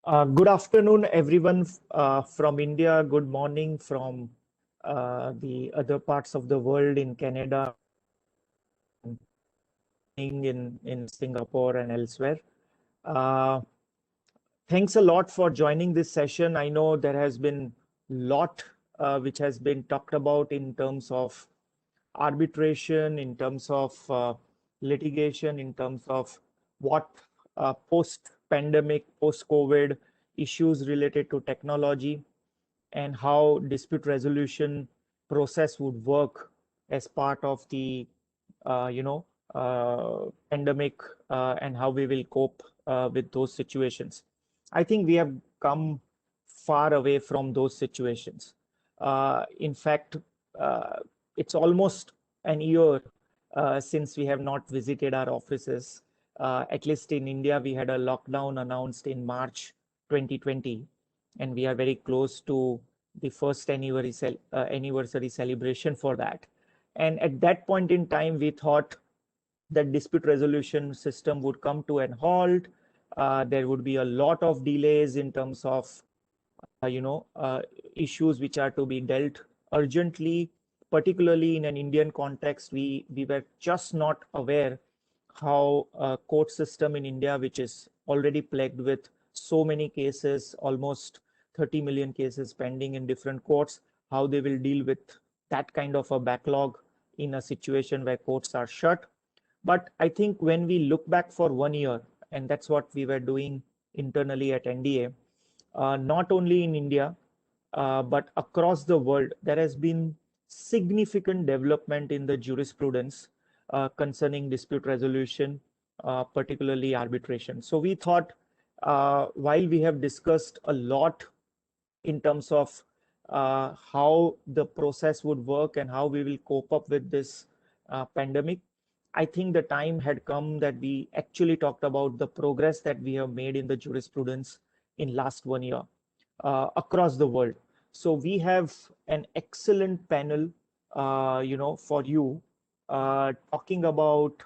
Good afternoon, everyone from India. Good morning from the other parts of the world in Canada, in Singapore and elsewhere. Uh, Thanks a lot for joining this session. I know there has been a lot which has been talked about in terms of arbitration, in terms of litigation, in terms of what post-pandemic, post-COVID issues related to technology and how dispute resolution process would work as part of the pandemic and how we will cope with those situations. I think we have come far away from those situations. In fact, it's almost an year since we have not visited our offices. At least in India, we had a lockdown announced in March 2020, and we are very close to the first anniversary celebration for that. And at that point in time, we thought that dispute resolution system would come to an halt. There would be a lot of delays in terms of issues which are to be dealt urgently, particularly in an Indian context. We were just not aware how a court system in India, which is already plagued with so many cases, almost 30 million cases pending in different courts, how they will deal with that kind of a backlog in a situation where courts are shut. But I think when we look back for 1 year, and that's what we were doing internally at NDA, not only in India, but across the world, there has been significant development in the jurisprudence concerning dispute resolution, particularly arbitration. So we thought, while we have discussed a lot in terms of how the process would work and how we will cope up with this pandemic, I think the time had come that we actually talked about the progress that we have made in the jurisprudence in last 1 year across the world. So we have an excellent panel, for you, talking about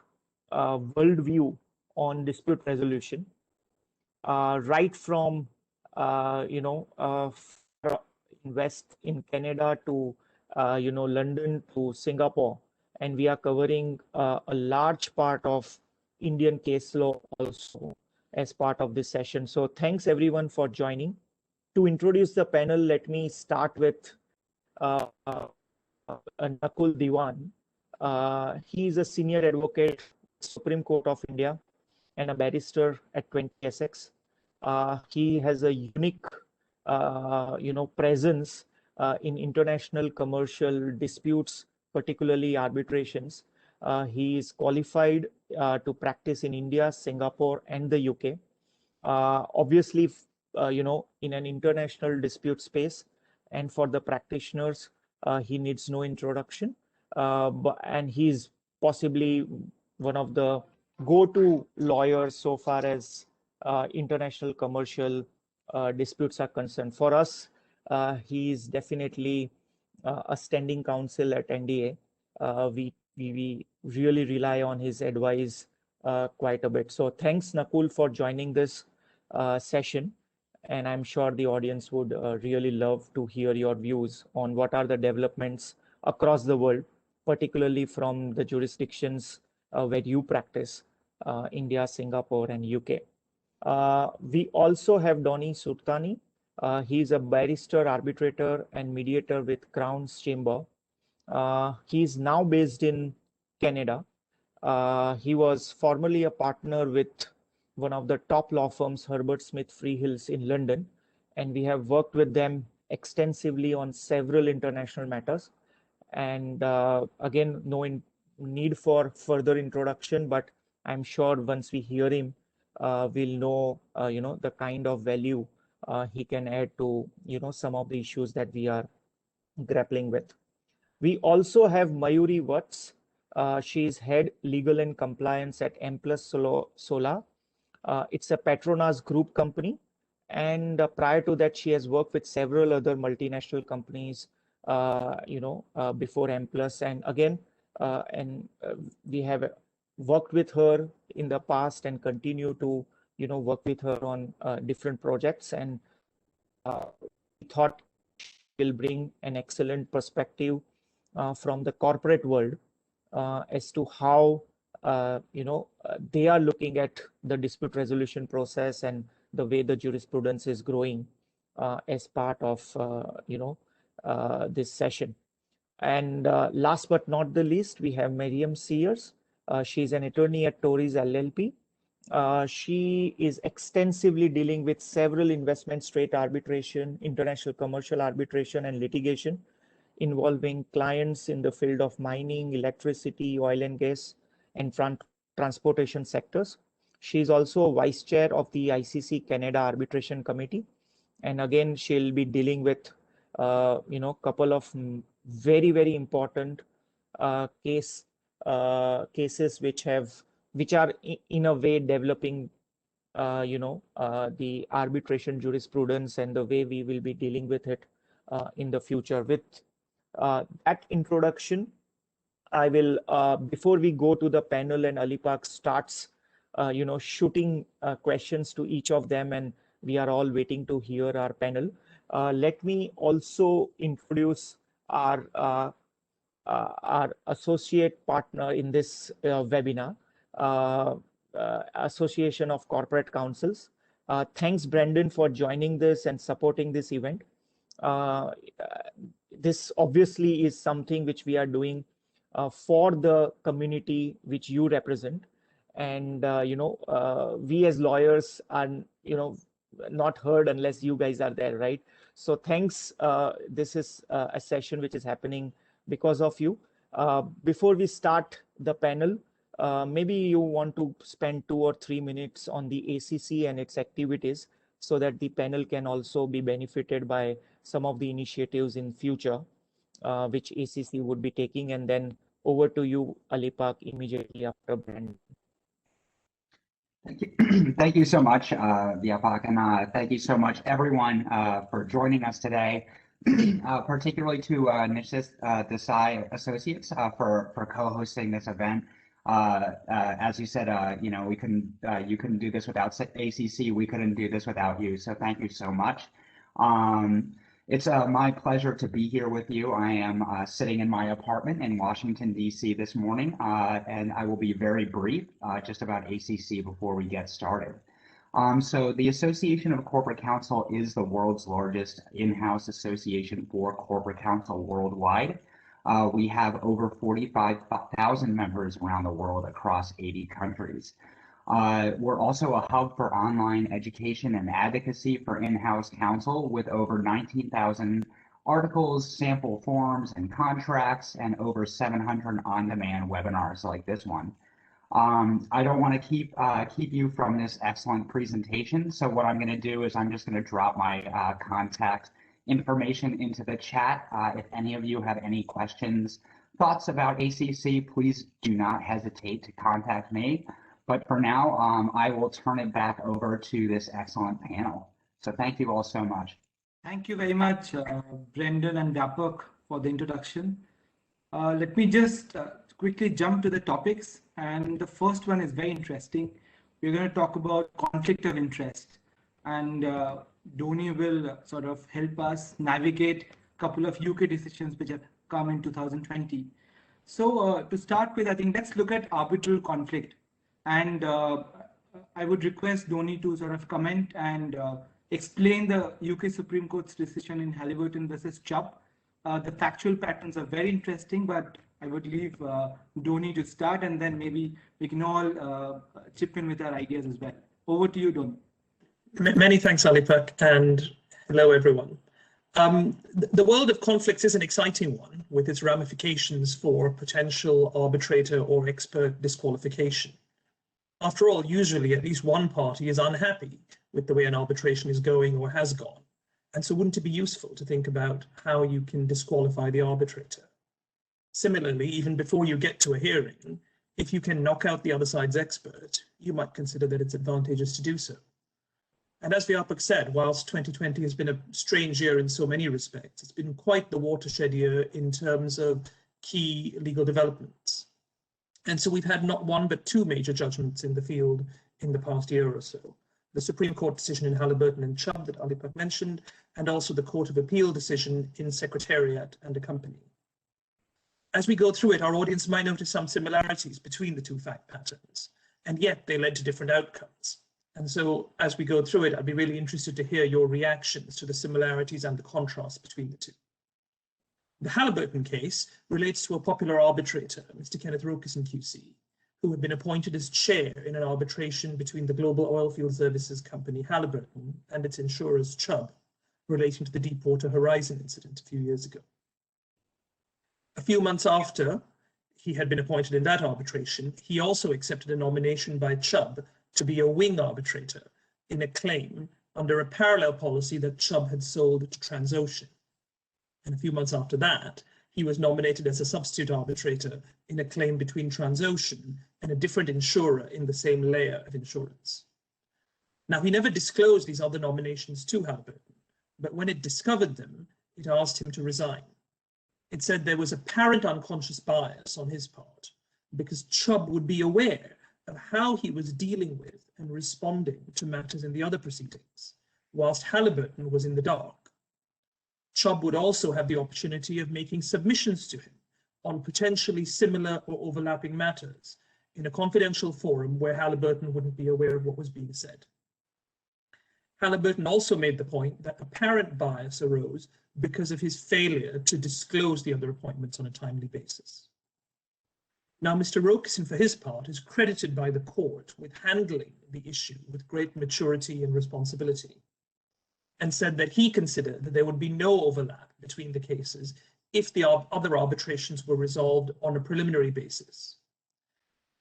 worldview on dispute resolution, right from West in Canada to London to Singapore, and we are covering a large part of Indian case law also as part of this session. So thanks everyone for joining. To introduce the panel, let me start with Nicole Diwan. He is a senior advocate, Supreme Court of India, and a barrister at 20 Essex. He has a unique, presence in international commercial disputes, particularly arbitrations. He is qualified to practice in India, Singapore, and the UK. Obviously, in an international dispute space, and for the practitioners, he needs no introduction. And he's possibly one of the go-to lawyers so far as international commercial disputes are concerned. For us, he is definitely a standing counsel at NDA. We really rely on his advice quite a bit. So thanks, Nakul, for joining this session. And I'm sure the audience would really love to hear your views on what are the developments across the world, particularly from the jurisdictions where you practice, India, Singapore, and UK. We also have Donny Surtani. He's a barrister, arbitrator, and mediator with Crown's Chamber. He's now based in Canada. He was formerly a partner with one of the top law firms, Herbert Smith Freehills in London, and we have worked with them extensively on several international matters. And again, no need for further introduction, but I'm sure once we hear him, we'll know, the kind of value he can add to, some of the issues that we are grappling with. We also have Mayuri Watts. She is head legal and compliance at M+ Solar. It's a Petronas Group company. And prior to that, she has worked with several other multinational companies, before M+. And again, we have worked with her in the past and continue to work with her on different projects, and we thought will bring an excellent perspective from the corporate world as to how they are looking at the dispute resolution process and the way the jurisprudence is growing as part of this session. And last but not the least, we have Miriam Sears. She's an attorney at Torys LLP. She is extensively dealing with several investment straight arbitration, international commercial arbitration, and litigation involving clients in the field of mining, electricity, oil and gas, and transportation sectors. She is also a vice chair of the ICC Canada Arbitration Committee. And again, she'll be dealing with couple of very, very important cases which are in a way developing the arbitration jurisprudence and the way we will be dealing with it in the future. With that introduction, I will before we go to the panel and Alipak starts shooting questions to each of them, and we are all waiting to hear our panel. Let me also introduce our associate partner in this webinar, Association of Corporate Counsels. Thanks, Brendan, for joining this and supporting this event. This obviously is something which we are doing for the community which you represent. And, we as lawyers are, not heard unless you guys are there, right? So thanks. This is a session which is happening because of you. Before we start the panel, maybe you want to spend 2 or 3 minutes on the ACC and its activities so that the panel can also be benefited by some of the initiatives in future, which ACC would be taking. And then over to you, Alipak, immediately after Brandon. Thank you. Thank you so much, Vyapak, and thank you so much, everyone, for joining us today, particularly to Nishith Desai Associates for co-hosting this event. As you said, you couldn't do this without ACC. We couldn't do this without you. So thank you so much. It's my pleasure to be here with you. I am sitting in my apartment in Washington, D.C. this morning, and I will be very brief just about ACC before we get started. So the Association of Corporate Counsel is the world's largest in-house association for corporate counsel worldwide. We have over 45,000 members around the world across 80 countries. We're also a hub for online education and advocacy for in-house counsel with over 19,000 articles, sample forms, and contracts, and over 700 on-demand webinars like this one. I don't want to keep you from this excellent presentation, so what I'm going to do is I'm just going to drop my contact information into the chat. If any of you have any questions, thoughts about ACC, please do not hesitate to contact me. But for now, I will turn it back over to this excellent panel. So thank you all so much. Thank you very much, Brendan and Vyapak, for the introduction. Let me just quickly jump to the topics. And the first one is very interesting. We're going to talk about conflict of interest. And Dhoni will sort of help us navigate a couple of UK decisions which have come in 2020. So to start with, I think let's look at arbitral conflict. And I would request Dhoni to sort of comment and explain the UK Supreme Court's decision in Halliburton versus Chubb. The factual patterns are very interesting, but I would leave Dhoni to start, and then maybe we can all chip in with our ideas as well. Over to you, Dhoni. Many thanks, Alipak, and hello, everyone. The world of conflicts is an exciting one with its ramifications for potential arbitrator or expert disqualification. After all, usually at least one party is unhappy with the way an arbitration is going or has gone. And so wouldn't it be useful to think about how you can disqualify the arbitrator? Similarly, even before you get to a hearing, if you can knock out the other side's expert, you might consider that it's advantageous to do so. And as Vyapak said, whilst 2020 has been a strange year in so many respects, it's been quite the watershed year in terms of key legal developments. And so we've had not one, but two major judgments in the field in the past year or so. the Supreme Court decision in Halliburton and Chubb that Alipak mentioned, and also the Court of Appeal decision in Secretariat and a Company. As we go through it, our audience might notice some similarities between the two fact patterns, and yet they led to different outcomes. And so as we go through it, I'd be really interested to hear your reactions to the similarities and the contrasts between the two. The Halliburton case relates to a popular arbitrator, Mr. Kenneth Rokeson QC, who had been appointed as chair in an arbitration between the global oilfield services company Halliburton and its insurers Chubb, relating to the Deepwater Horizon incident a few years ago. A few months after he had been appointed in that arbitration, he also accepted a nomination by Chubb to be a wing arbitrator in a claim under a parallel policy that Chubb had sold to Transocean. And a few months after that, he was nominated as a substitute arbitrator in a claim between Transocean and a different insurer in the same layer of insurance. Now, he never disclosed these other nominations to Halliburton, but when it discovered them, it asked him to resign. It said there was apparent unconscious bias on his part because Chubb would be aware of how he was dealing with and responding to matters in the other proceedings, whilst Halliburton was in the dark. Chubb would also have the opportunity of making submissions to him on potentially similar or overlapping matters in a confidential forum where Halliburton wouldn't be aware of what was being said. Halliburton also made the point that apparent bias arose because of his failure to disclose the other appointments on a timely basis. Now, Mr. Rokeson, for his part, is credited by the court with handling the issue with great maturity and responsibility, and said that he considered that there would be no overlap between the cases if the other arbitrations were resolved on a preliminary basis.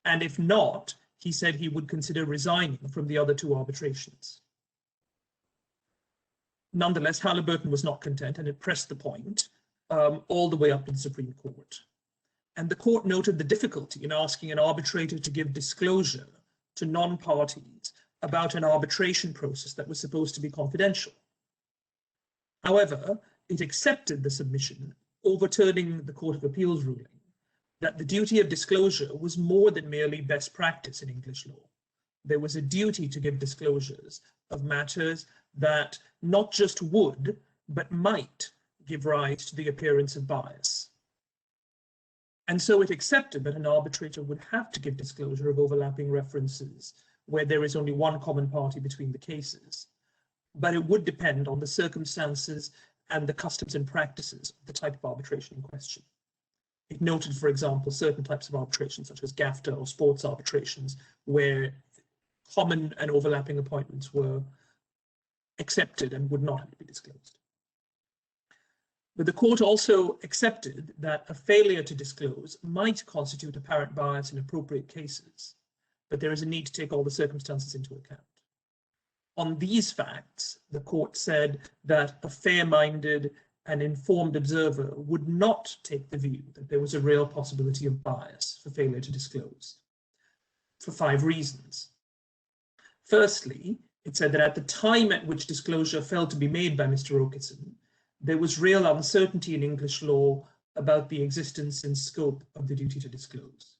And if not, he said he would consider resigning from the other two arbitrations. Nonetheless, Halliburton was not content, and it pressed the point all the way up to the Supreme Court. And the court noted the difficulty in asking an arbitrator to give disclosure to non-parties about an arbitration process that was supposed to be confidential. However, it accepted the submission, overturning the Court of Appeal's ruling that the duty of disclosure was more than merely best practice in English law. There was a duty to give disclosures of matters that not just would, but might give rise to the appearance of bias. And so it accepted that an arbitrator would have to give disclosure of overlapping references where there is only one common party between the cases, but it would depend on the circumstances and the customs and practices of the type of arbitration in question. It noted, for example, certain types of arbitration, such as GAFTA or sports arbitrations, where common and overlapping appointments were accepted and would not have to be disclosed. But the court also accepted that a failure to disclose might constitute apparent bias in appropriate cases, but there is a need to take all the circumstances into account. On these facts, the court said that a fair-minded and informed observer would not take the view that there was a real possibility of bias for failure to disclose, for 5 reasons. Firstly, it said that at the time at which disclosure fell to be made by Mr. Rokeson, there was real uncertainty in English law about the existence and scope of the duty to disclose.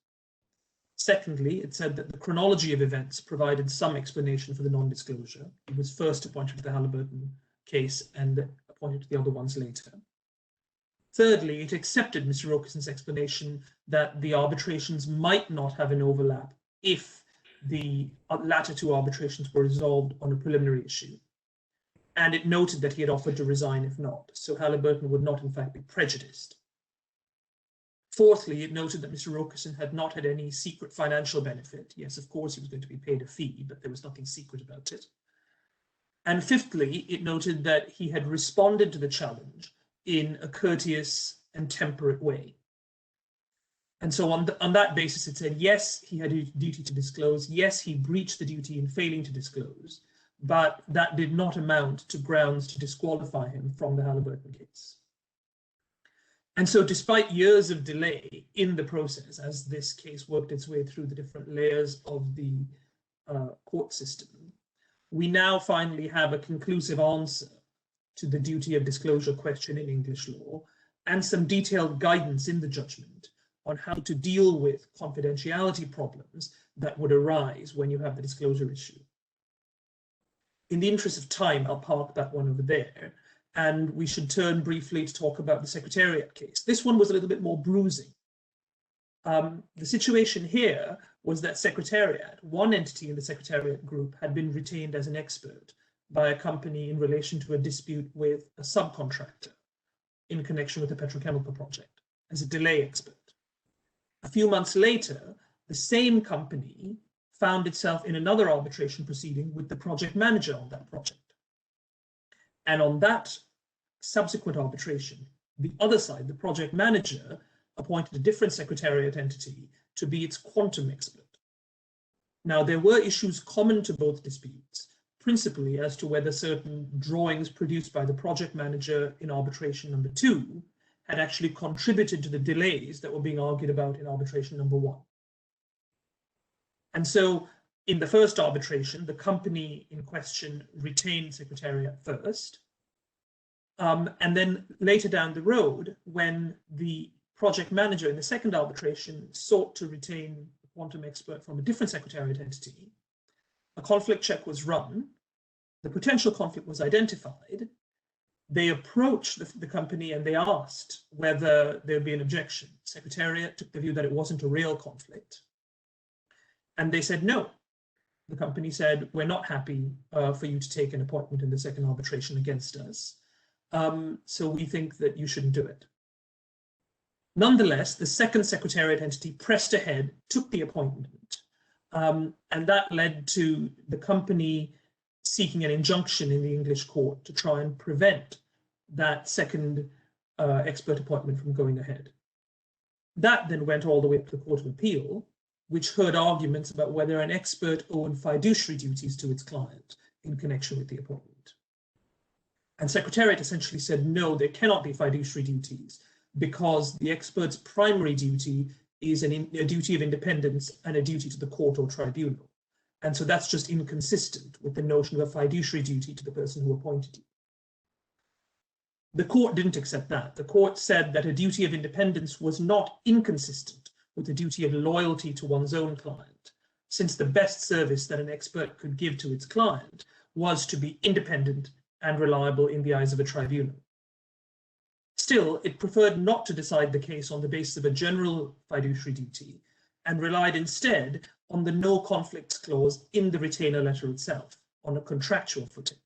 Secondly, it said that the chronology of events provided some explanation for the non-disclosure. He was first appointed to the Halliburton case and appointed to the other ones later. Thirdly, it accepted Mr. Rokeson's explanation that the arbitrations might not have an overlap if the latter 2 arbitrations were resolved on a preliminary issue. And it noted that he had offered to resign if not, so Halliburton would not in fact be prejudiced. Fourthly, it noted that Mr. Rokeson had not had any secret financial benefit. Yes, of course, he was going to be paid a fee, but there was nothing secret about it. And fifthly, it noted that he had responded to the challenge in a courteous and temperate way. And so on that basis, it said, yes, he had a duty to disclose. Yes, he breached the duty in failing to disclose, but that did not amount to grounds to disqualify him from the Halliburton case. And so despite years of delay in the process, as this case worked its way through the different layers of the court system, we now finally have a conclusive answer to the duty of disclosure question in English law and some detailed guidance in the judgment on how to deal with confidentiality problems that would arise when you have the disclosure issue. In the interest of time, I'll park that one over there, and we should turn briefly to talk about the Secretariat case. This one was a little bit more bruising. The situation here was that Secretariat, one entity in the Secretariat group, had been retained as an expert by a company in relation to a dispute with a subcontractor in connection with the petrochemical project as a delay expert. A few months later, the same company found itself in another arbitration proceeding with the project manager on that project. And on that subsequent arbitration, the other side, the project manager, appointed a different Secretariat entity to be its quantum expert. Now, there were issues common to both disputes, principally as to whether certain drawings produced by the project manager in arbitration number 2 had actually contributed to the delays that were being argued about in arbitration number 1. And so in the first arbitration, the company in question retained Secretariat first. And then later down the road, when the project manager in the second arbitration sought to retain a quantum expert from a different Secretariat entity, a conflict check was run, the potential conflict was identified, they approached the company and they asked whether there would be an objection. Secretariat took the view that it wasn't a real conflict. And they said no. The company said, we're not happy for you to take an appointment in the second arbitration against us. So we think that you shouldn't do it. Nonetheless, the second Secretariat entity pressed ahead, took the appointment, and that led to the company seeking an injunction in the English court to try and prevent that second expert appointment from going ahead. That then went all the way up to the Court of Appeal, which heard arguments about whether an expert owed fiduciary duties to its client in connection with the appointment. And Secretariat essentially said, no, there cannot be fiduciary duties because the expert's primary duty is a duty of independence and a duty to the court or tribunal. And so that's just inconsistent with the notion of a fiduciary duty to the person who appointed you. The court didn't accept that. The court said that a duty of independence was not inconsistent with the duty of loyalty to one's own client, since the best service that an expert could give to its client was to be independent and reliable in the eyes of a tribunal. Still, it preferred not to decide the case on the basis of a general fiduciary duty and relied instead on the no conflicts clause in the retainer letter itself on a contractual footing.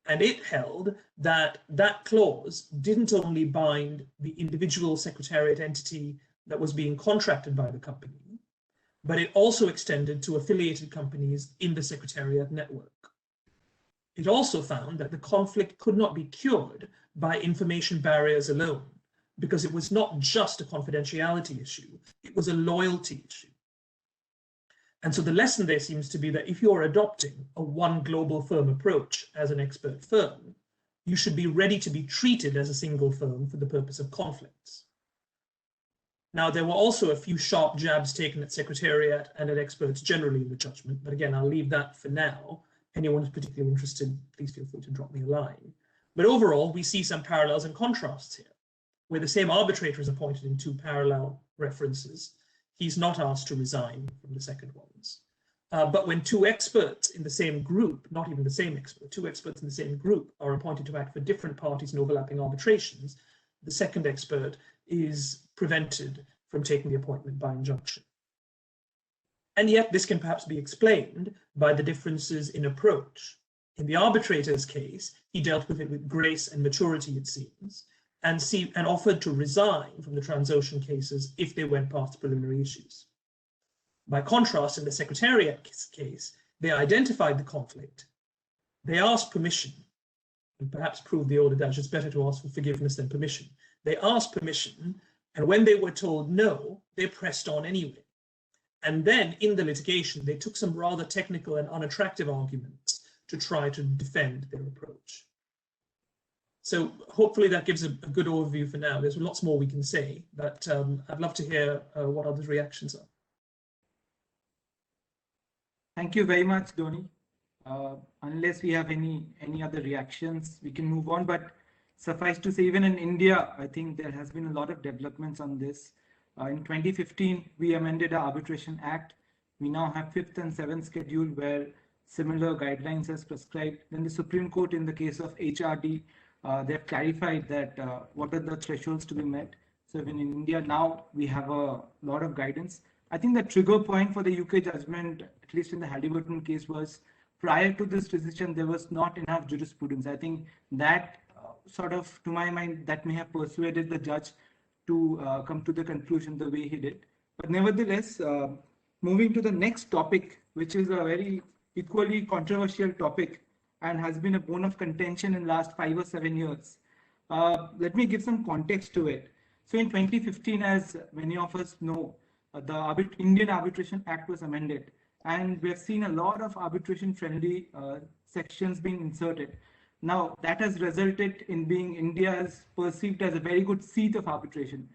And it held that that clause didn't only bind the individual Secretariat entity that was being contracted by the company, but it also extended to affiliated companies in the Secretariat network. It also found that the conflict could not be cured by information barriers alone, because it was not just a confidentiality issue, it was a loyalty issue. And so the lesson there seems to be that if you're adopting a one global firm approach as an expert firm, you should be ready to be treated as a single firm for the purpose of conflicts. Now, there were also a few sharp jabs taken at Secretariat and at experts generally in the judgment, but again, I'll leave that for now. Anyone who's particularly interested, please feel free to drop me a line. But overall, we see some parallels and contrasts here, where the same arbitrator is appointed in two parallel references. He's not asked to resign from the second ones. But when two experts in the same group, not even the same expert, two experts in the same group are appointed to act for different parties in overlapping arbitrations, the second expert is prevented from taking the appointment by injunction. And yet this can perhaps be explained by the differences in approach. In the arbitrator's case, he dealt with it with grace and maturity, it seems, and offered to resign from the Transocean cases if they went past preliminary issues. By contrast, in the Secretariat case, they identified the conflict, they asked permission, and perhaps proved the old adage, it's better to ask for forgiveness than permission. They asked permission, and when they were told no, they pressed on anyway. And then in the litigation, they took some rather technical and unattractive arguments to try to defend their approach. So hopefully that gives a good overview for now. There's lots more we can say, but I'd love to hear what others' reactions are. Thank you very much, Dhoni. Unless we have any other reactions, we can move on. But suffice to say, even in India, I think there has been a lot of developments on this. In 2015, we amended our Arbitration Act. We now have 5th and 7th schedule where similar guidelines as prescribed. Then the Supreme Court, in the case of HRD, they have clarified that what are the thresholds to be met. So even in India now, we have a lot of guidance. I think the trigger point for the UK judgment, at least in the Halliburton case, was prior to this decision, there was not enough jurisprudence. I think that sort of, to my mind, that may have persuaded the judge to come to the conclusion the way he did. But nevertheless, moving to the next topic, which is a very equally controversial topic and has been a bone of contention in the last 5 or 7 years. Let me give some context to it. So in 2015, as many of us know, the Indian Arbitration Act was amended, and we have seen a lot of arbitration-friendly sections being inserted. Now, that has resulted in being India's perceived as a very good seat of arbitration,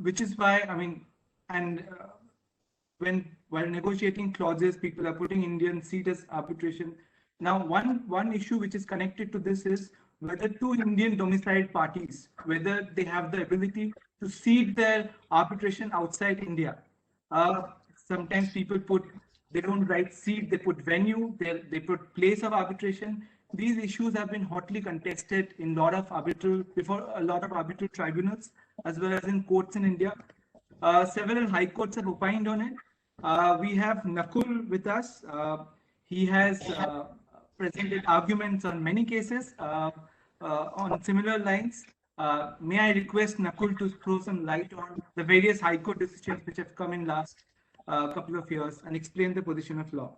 which is why, I mean, and while negotiating clauses, people are putting Indian seat as arbitration. Now, one issue which is connected to this is whether two Indian domiciled parties, whether they have the ability to cede their arbitration outside India. Sometimes people they don't write seat, they put venue, they put place of arbitration. These issues have been hotly contested in before a lot of arbitral tribunals, as well as in courts in India. Several high courts have opined on it. We have Nakul with us. He has presented arguments on many cases on similar lines. May I request Nakul to throw some light on the various high court decisions which have come in last couple of years and explain the position of law.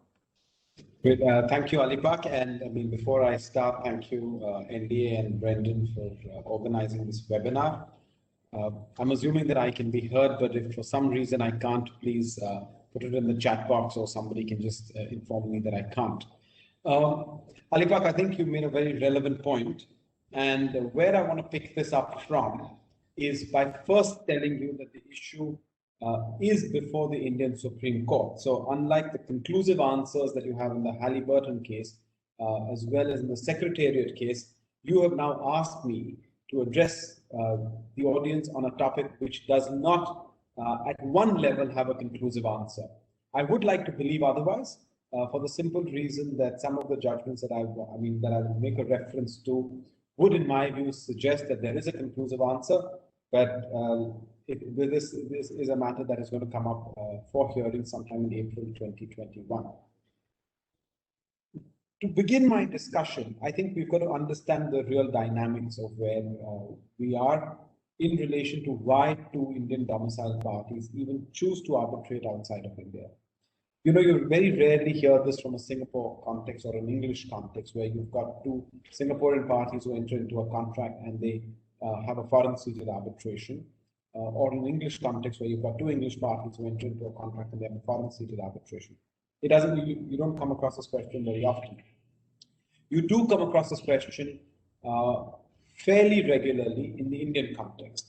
Great. Thank you, Alipak. And I mean, before I start, thank you, NDA and Brendan, for organizing this webinar. I'm assuming that I can be heard, but if for some reason I can't, please put it in the chat box, or somebody can just inform me that I can't. Alipak, I think you made a very relevant point. And where I want to pick this up from is by first telling you that the issue is before the Indian Supreme Court. So unlike the conclusive answers that you have in the Halliburton case, as well as in the Secretariat case, you have now asked me to address the audience on a topic which does not at one level have a conclusive answer. I would like to believe otherwise, for the simple reason that some of the judgments that I will make a reference to would, in my view, suggest that there is a conclusive answer, but this is a matter that is going to come up for hearing sometime in April 2021. To begin my discussion, I think we've got to understand the real dynamics of where we are in relation to why two Indian domiciled parties even choose to arbitrate outside of India. You know, you very rarely hear this from a Singapore context or an English context, where you've got two Singaporean parties who enter into a contract and they have a foreign-seated arbitration, or an English context where you've got two English parties who enter into a contract and they have a foreign-seated arbitration. It doesn't. You don't come across this question very often. You do come across this question fairly regularly in the Indian context,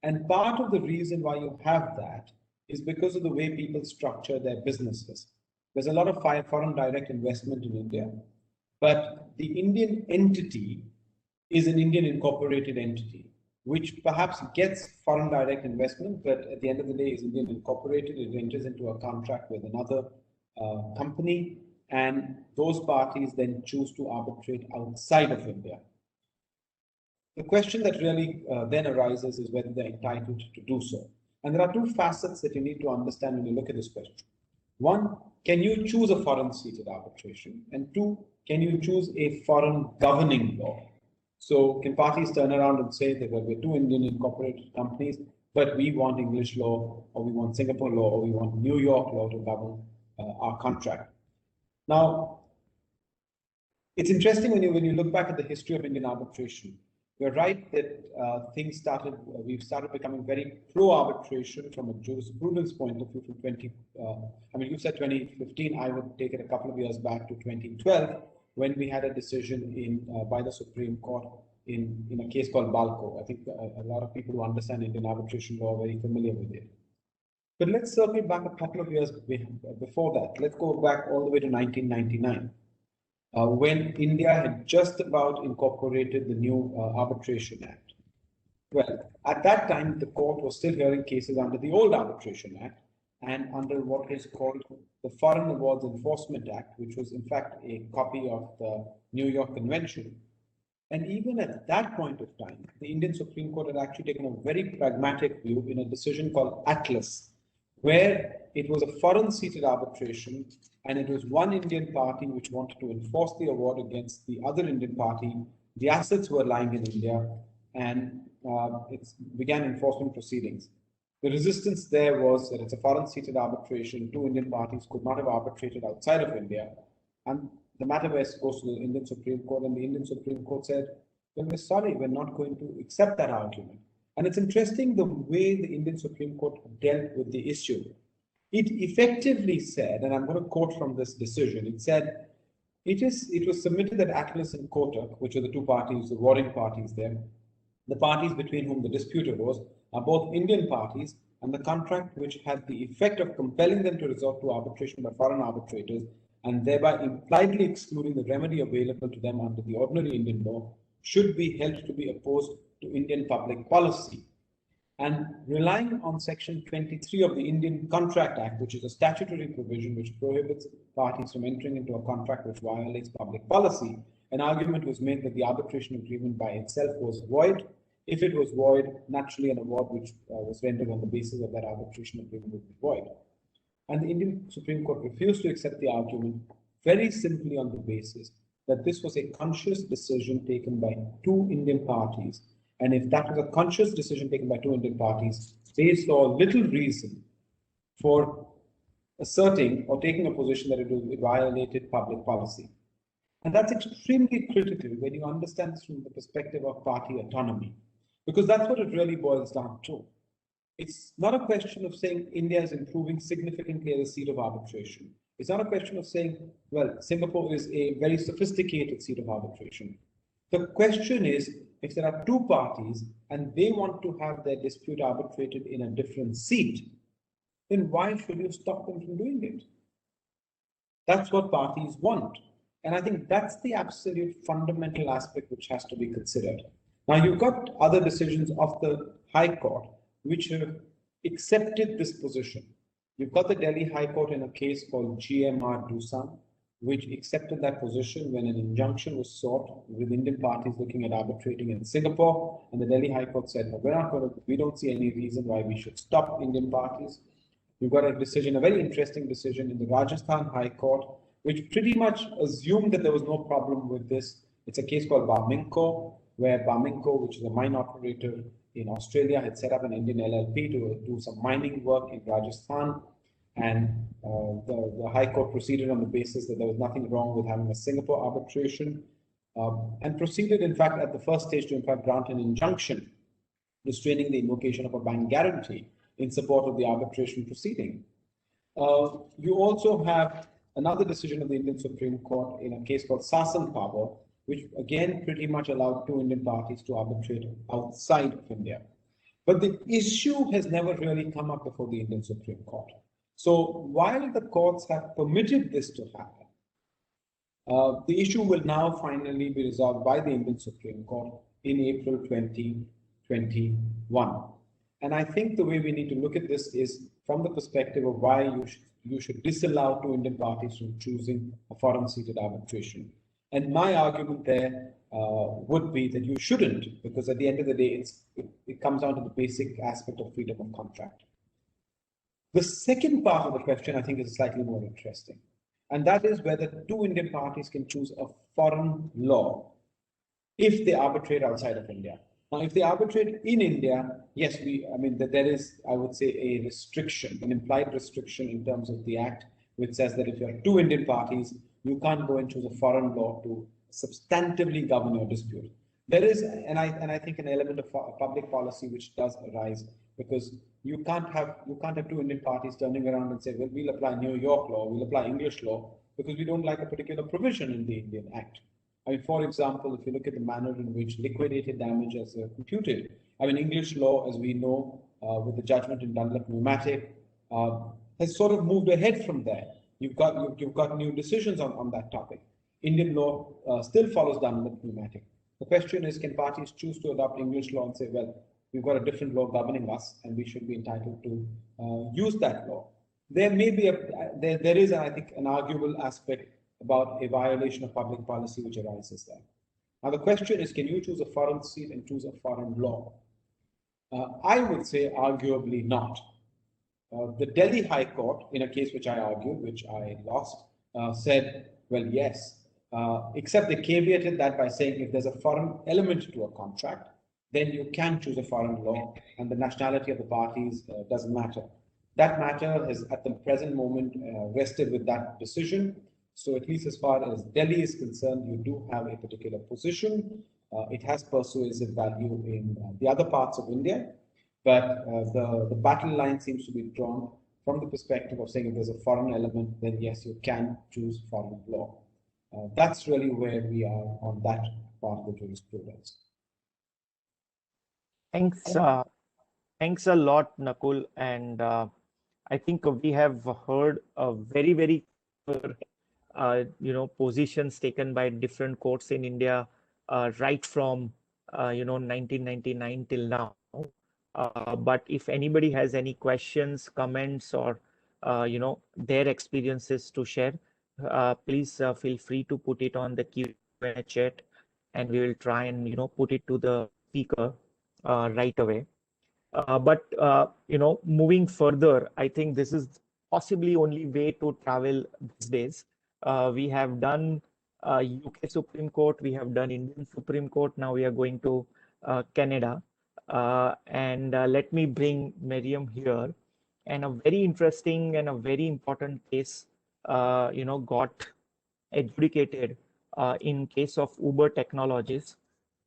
and part of the reason why you have that is because of the way people structure their businesses. There's a lot of foreign direct investment in India, but the Indian entity is an Indian incorporated entity, which perhaps gets foreign direct investment, but at the end of the day is Indian incorporated. It enters into a contract with another company, and those parties then choose to arbitrate outside of India. The question that really then arises is whether they're entitled to do so. And there are two facets that you need to understand when you look at this question. One, can you choose a foreign-seated arbitration? And two, can you choose a foreign governing law? So can parties turn around and say that, well, we're two Indian incorporated companies, but we want English law, or we want Singapore law, or we want New York law to govern our contract? Now, it's interesting when you look back at the history of Indian arbitration. You're right that we've started becoming very pro-arbitration from a jurisprudence point of view from you said 2015, I would take it a couple of years back to 2012, when we had a decision by the Supreme Court in a case called Balco. I think a lot of people who understand Indian arbitration law are very familiar with it. But let's circle back a couple of years before that. Let's go back all the way to 1999. When India had just about incorporated the new Arbitration Act. Well, at that time, the court was still hearing cases under the old Arbitration Act, and under what is called the Foreign Awards Enforcement Act, which was in fact a copy of the New York Convention. And even at that point of time, the Indian Supreme Court had actually taken a very pragmatic view in a decision called Atlas, where it was a foreign-seated arbitration, and it was one Indian party which wanted to enforce the award against the other Indian party. The assets were lying in India, and it began enforcement proceedings. The resistance there was that it's a foreign-seated arbitration. Two Indian parties could not have arbitrated outside of India, and the matter goes to the Indian Supreme Court, and the Indian Supreme Court said, well, we're sorry, we're not going to accept that argument. And it's interesting the way the Indian Supreme Court dealt with the issue. It effectively said, and I'm going to quote from this decision, it said, it was submitted that Atlas and Kotak, which are the two parties, the warring parties there, the parties between whom the dispute arose, are both Indian parties, and the contract which had the effect of compelling them to resort to arbitration by foreign arbitrators and thereby impliedly excluding the remedy available to them under the ordinary Indian law should be held to be opposed to Indian public policy. And relying on Section 23 of the Indian Contract Act, which is a statutory provision which prohibits parties from entering into a contract which violates public policy, an argument was made that the arbitration agreement by itself was void. If it was void, naturally an award which was rendered on the basis of that arbitration agreement would be void. And the Indian Supreme Court refused to accept the argument very simply on the basis that this was a conscious decision taken by two Indian parties. And if that was a conscious decision taken by two Indian parties, they saw little reason for asserting or taking a position that it violated public policy. And that's extremely critical when you understand this from the perspective of party autonomy, because that's what it really boils down to. It's not a question of saying India is improving significantly as a seat of arbitration. It's not a question of saying, well, Singapore is a very sophisticated seat of arbitration. The question is, if there are two parties and they want to have their dispute arbitrated in a different seat, then why should you stop them from doing it? That's what parties want. And I think that's the absolute fundamental aspect which has to be considered. Now, you've got other decisions of the High Court which have accepted this position. You've got the Delhi High Court in a case called GMR Doosan, which accepted that position when an injunction was sought with Indian parties looking at arbitrating in Singapore. And the Delhi High Court said, no, we don't see any reason why we should stop Indian parties. You've got a decision, a very interesting decision in the Rajasthan High Court, which pretty much assumed that there was no problem with this. It's a case called Barminco, where Barminco, which is a mine operator in Australia, had set up an Indian LLP to do some mining work in Rajasthan. And the High Court proceeded on the basis that there was nothing wrong with having a Singapore arbitration, and proceeded, in fact, at the first stage to, in fact, grant an injunction restraining the invocation of a bank guarantee in support of the arbitration proceeding. You also have another decision of the Indian Supreme Court in a case called Sasan Power, which again pretty much allowed two Indian parties to arbitrate outside of India. But the issue has never really come up before the Indian Supreme Court. So while the courts have permitted this to happen, the issue will now finally be resolved by the Indian Supreme Court in April 2021. And I think the way we need to look at this is from the perspective of why you should disallow two Indian parties from choosing a foreign-seated arbitration. And my argument there would be that you shouldn't, because at the end of the day, it comes down to the basic aspect of freedom of contract. The second part of the question, I think, is slightly more interesting. And that is whether two Indian parties can choose a foreign law if they arbitrate outside of India. Now, if they arbitrate in India, yes, there is, I would say, a restriction, an implied restriction in terms of the act, which says that if you have two Indian parties, you can't go and choose a foreign law to substantively govern your dispute. There is, and I think, an element of public policy which does arise, because you can't have two Indian parties turning around and say, well, we'll apply New York law, we'll apply English law, because we don't like a particular provision in the Indian Act. I mean, for example, if you look at the manner in which liquidated damages are computed, I mean, English law, as we know, with the judgment in Dunlop Pneumatic, has sort of moved ahead from there. You've got new decisions on that topic. Indian law still follows Dunlop Pneumatic. The question is, can parties choose to adopt English law and say, well, we've got a different law governing us, and we should be entitled to use that law? there may be there is, I think, an arguable aspect about a violation of public policy which arises there. Now, the question is, can you choose a foreign seat and choose a foreign law? I would say arguably not. The Delhi High Court, in a case which I argued, which I lost, said, well, yes, except they caveated that by saying if there's a foreign element to a contract, then you can choose a foreign law and the nationality of the parties doesn't matter. That matter is at the present moment vested with that decision. So at least as far as Delhi is concerned, you do have a particular position. It has persuasive value in the other parts of India, but the battle line seems to be drawn from the perspective of saying if there's a foreign element, then yes, you can choose foreign law. That's really where we are on that part of the jurisprudence. Thanks a lot, Nakul. And I think we have heard a very, very positions taken by different courts in India, right from 1999 till now. But if anybody has any questions, comments, or their experiences to share, please feel free to put it on the Q&A chat, and we will try and put it to the speaker right away. But moving further, I think this is possibly only way to travel these days. We have done UK Supreme Court, we have done Indian Supreme Court, now we are going to Canada. And let me bring Miriam here. And a very interesting and a very important case, got adjudicated in case of Uber Technologies,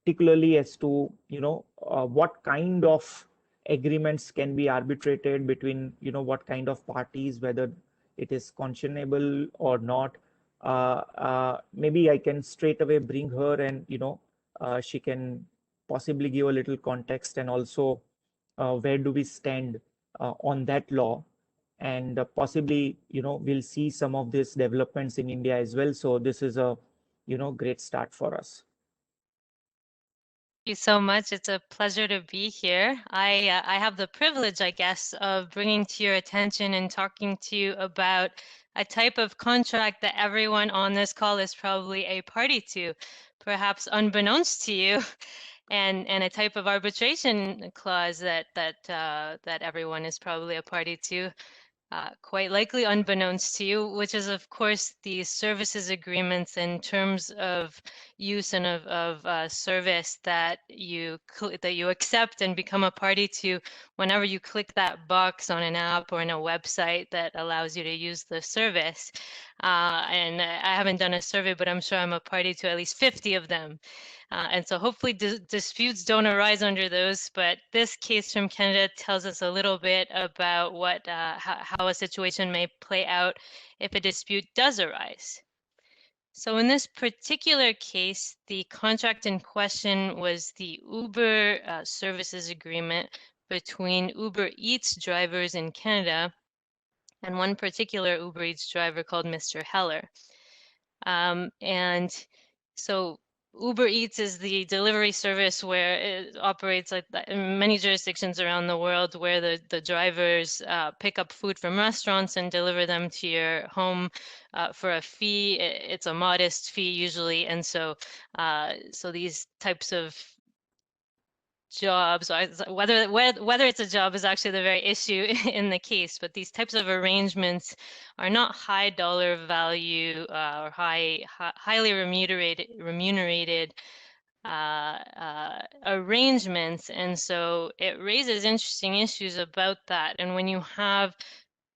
particularly as to what kind of agreements can be arbitrated between what kind of parties, whether it is conscionable or not. Maybe I can straight away bring her, and she can possibly give a little context, and also where do we stand on that law, and possibly we'll see some of these developments in India as well. So this is a great start for us. Thank you so much. It's a pleasure to be here. I have the privilege, I guess, of bringing to your attention and talking to you about a type of contract that everyone on this call is probably a party to, perhaps unbeknownst to you, and a type of arbitration clause that everyone is probably a party to. Quite likely unbeknownst to you, which is, of course, the services agreements in terms of use and of service that you accept and become a party to whenever you click that box on an app or in a website that allows you to use the service. And I haven't done a survey, but I'm sure I'm a party to at least 50 of them. And so hopefully disputes don't arise under those, but this case from Canada tells us a little bit about what how a situation may play out if a dispute does arise. So in this particular case, the contract in question was the Uber services agreement between Uber Eats drivers in Canada and one particular Uber Eats driver called Mr. Heller. And so Uber Eats is the delivery service where it operates like that in many jurisdictions around the world, where the drivers pick up food from restaurants and deliver them to your home for a fee. It's a modest fee usually, and so so these types of jobs, whether it's a job is actually the very issue in the case, but these types of arrangements are not high dollar value or highly remunerated arrangements, and so it raises interesting issues about that. And when you have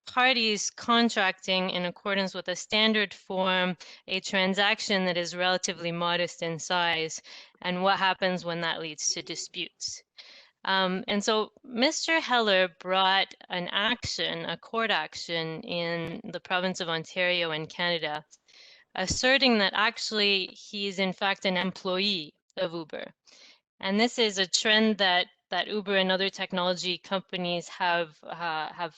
parties contracting in accordance with a standard form, a transaction that is relatively modest in size, and what happens when that leads to disputes. And so Mr. Heller brought an action, a court action in the province of Ontario in Canada, asserting that actually he's in fact an employee of Uber. And this is a trend that Uber and other technology companies have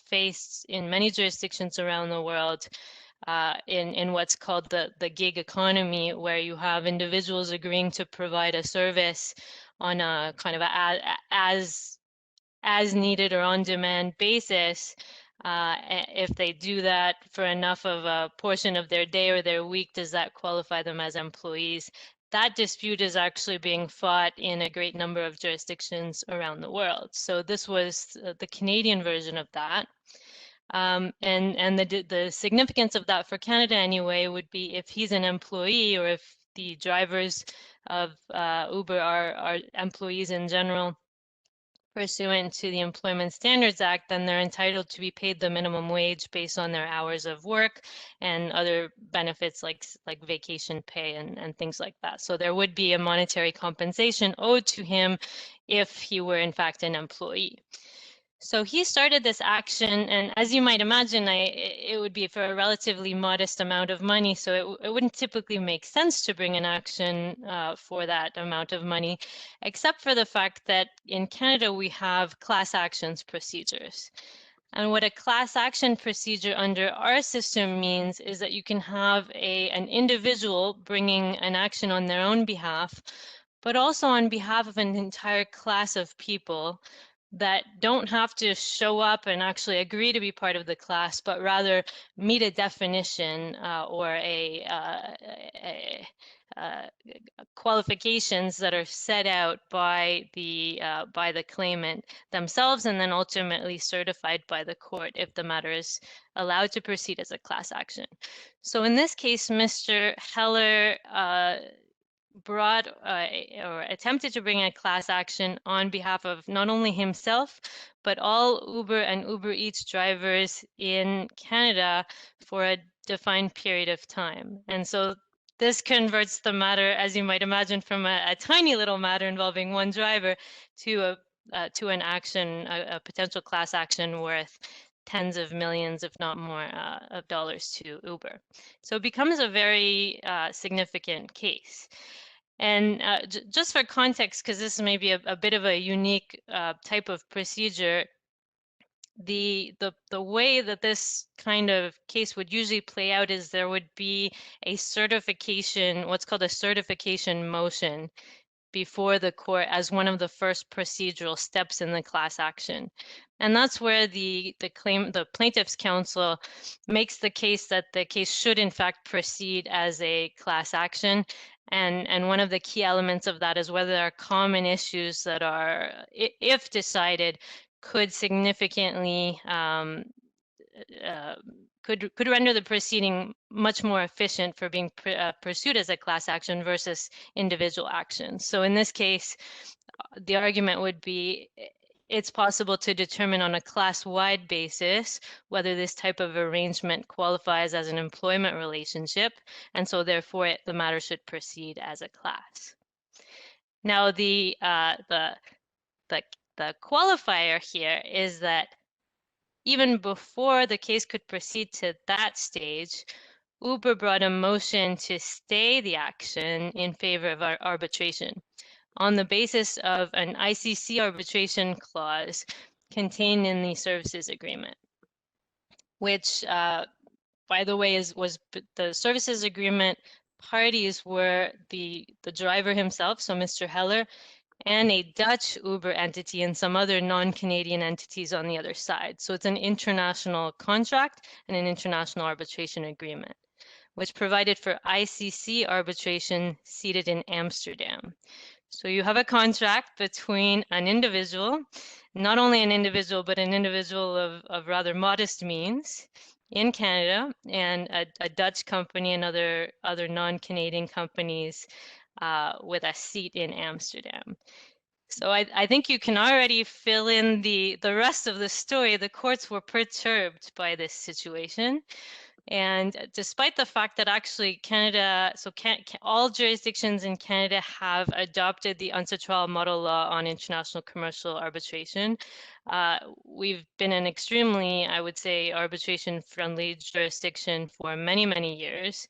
faced in many jurisdictions around the world, in what's called the gig economy, where you have individuals agreeing to provide a service on a kind of as needed or on demand basis If they do that for enough of a portion of their day or their week, does that qualify them as employees? That dispute is actually being fought in a great number of jurisdictions around the world. So this was the Canadian version of that. And the significance of that for Canada anyway would be if he's an employee, or if the drivers of Uber are employees in general, pursuant to the Employment Standards Act, then they're entitled to be paid the minimum wage based on their hours of work and other benefits like vacation pay and things like that. So there would be a monetary compensation owed to him if he were in fact an employee. So he started this action, and as you might imagine, it would be for a relatively modest amount of money, so it wouldn't typically make sense to bring an action for that amount of money, except for the fact that in Canada we have class actions procedures. And what a class action procedure under our system means is that you can have an individual bringing an action on their own behalf, but also on behalf of an entire class of people that don't have to show up and actually agree to be part of the class, but rather meet a definition or qualifications that are set out by the claimant themselves, and then ultimately certified by the court if the matter is allowed to proceed as a class action. So in this case, Mr. Heller brought or attempted to bring a class action on behalf of not only himself, but all Uber and Uber Eats drivers in Canada for a defined period of time. And so this converts the matter, as you might imagine, from a tiny little matter involving one driver to an action, a potential class action worth tens of millions, if not more, of dollars to Uber. So it becomes a very significant case. And just for context, because this may be a bit of a unique type of procedure, the way that this kind of case would usually play out is there would be a certification, what's called a certification motion, before the court as one of the first procedural steps in the class action. And that's where the plaintiff's counsel makes the case that the case should in fact proceed as a class action. And one of the key elements of that is whether there are common issues that are, if decided, could significantly could render the proceeding much more efficient for being pursued as a class action versus individual actions. So in this case, the argument would be it's possible to determine on a class-wide basis whether this type of arrangement qualifies as an employment relationship, and so therefore the matter should proceed as a class. Now the qualifier here is that even before the case could proceed to that stage, Uber brought a motion to stay the action in favor of arbitration on the basis of an ICC arbitration clause contained in the services agreement, which, by the way, was the services agreement parties were the driver himself, so Mr. Heller, and a Dutch Uber entity and some other non-Canadian entities on the other side. So it's an international contract and an international arbitration agreement, which provided for ICC arbitration seated in Amsterdam. So you have a contract between an individual, not only an individual, but an individual of rather modest means in Canada, and a Dutch company and other non-Canadian companies with a seat in Amsterdam. So I think you can already fill in the rest of the story. The courts were perturbed by this situation. And despite the fact that actually Canada, so all jurisdictions in Canada have adopted the UNCITRAL model law on international commercial arbitration, we've been an extremely, I would say, arbitration-friendly jurisdiction for many, many years.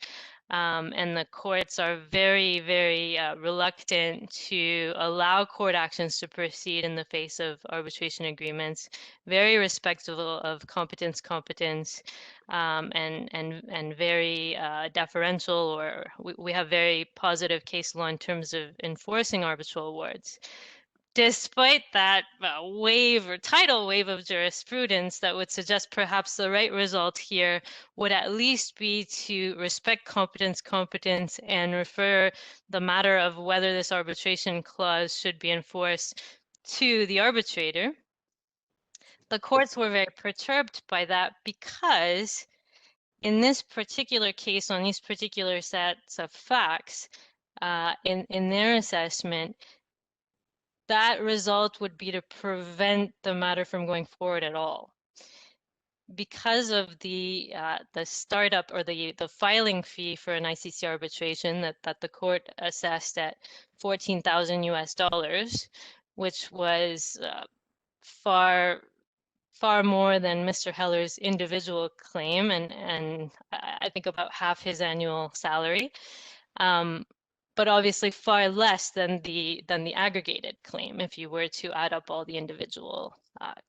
And the courts are very, very reluctant to allow court actions to proceed in the face of arbitration agreements, very respectful of competence, and very deferential, or we have very positive case law in terms of enforcing arbitral awards. despite that wave or tidal wave of jurisprudence that would suggest perhaps the right result here would at least be to respect competence and refer the matter of whether this arbitration clause should be enforced to the arbitrator. The courts were very perturbed by that because in this particular case, on these particular sets of facts, in their assessment, that result would be to prevent the matter from going forward at all. Because of the startup or the filing fee for an ICC arbitration that the court assessed at $14,000 US, which was far more than Mr. Heller's individual claim, and I think about half his annual salary. But obviously far less than the aggregated claim if you were to add up all the individual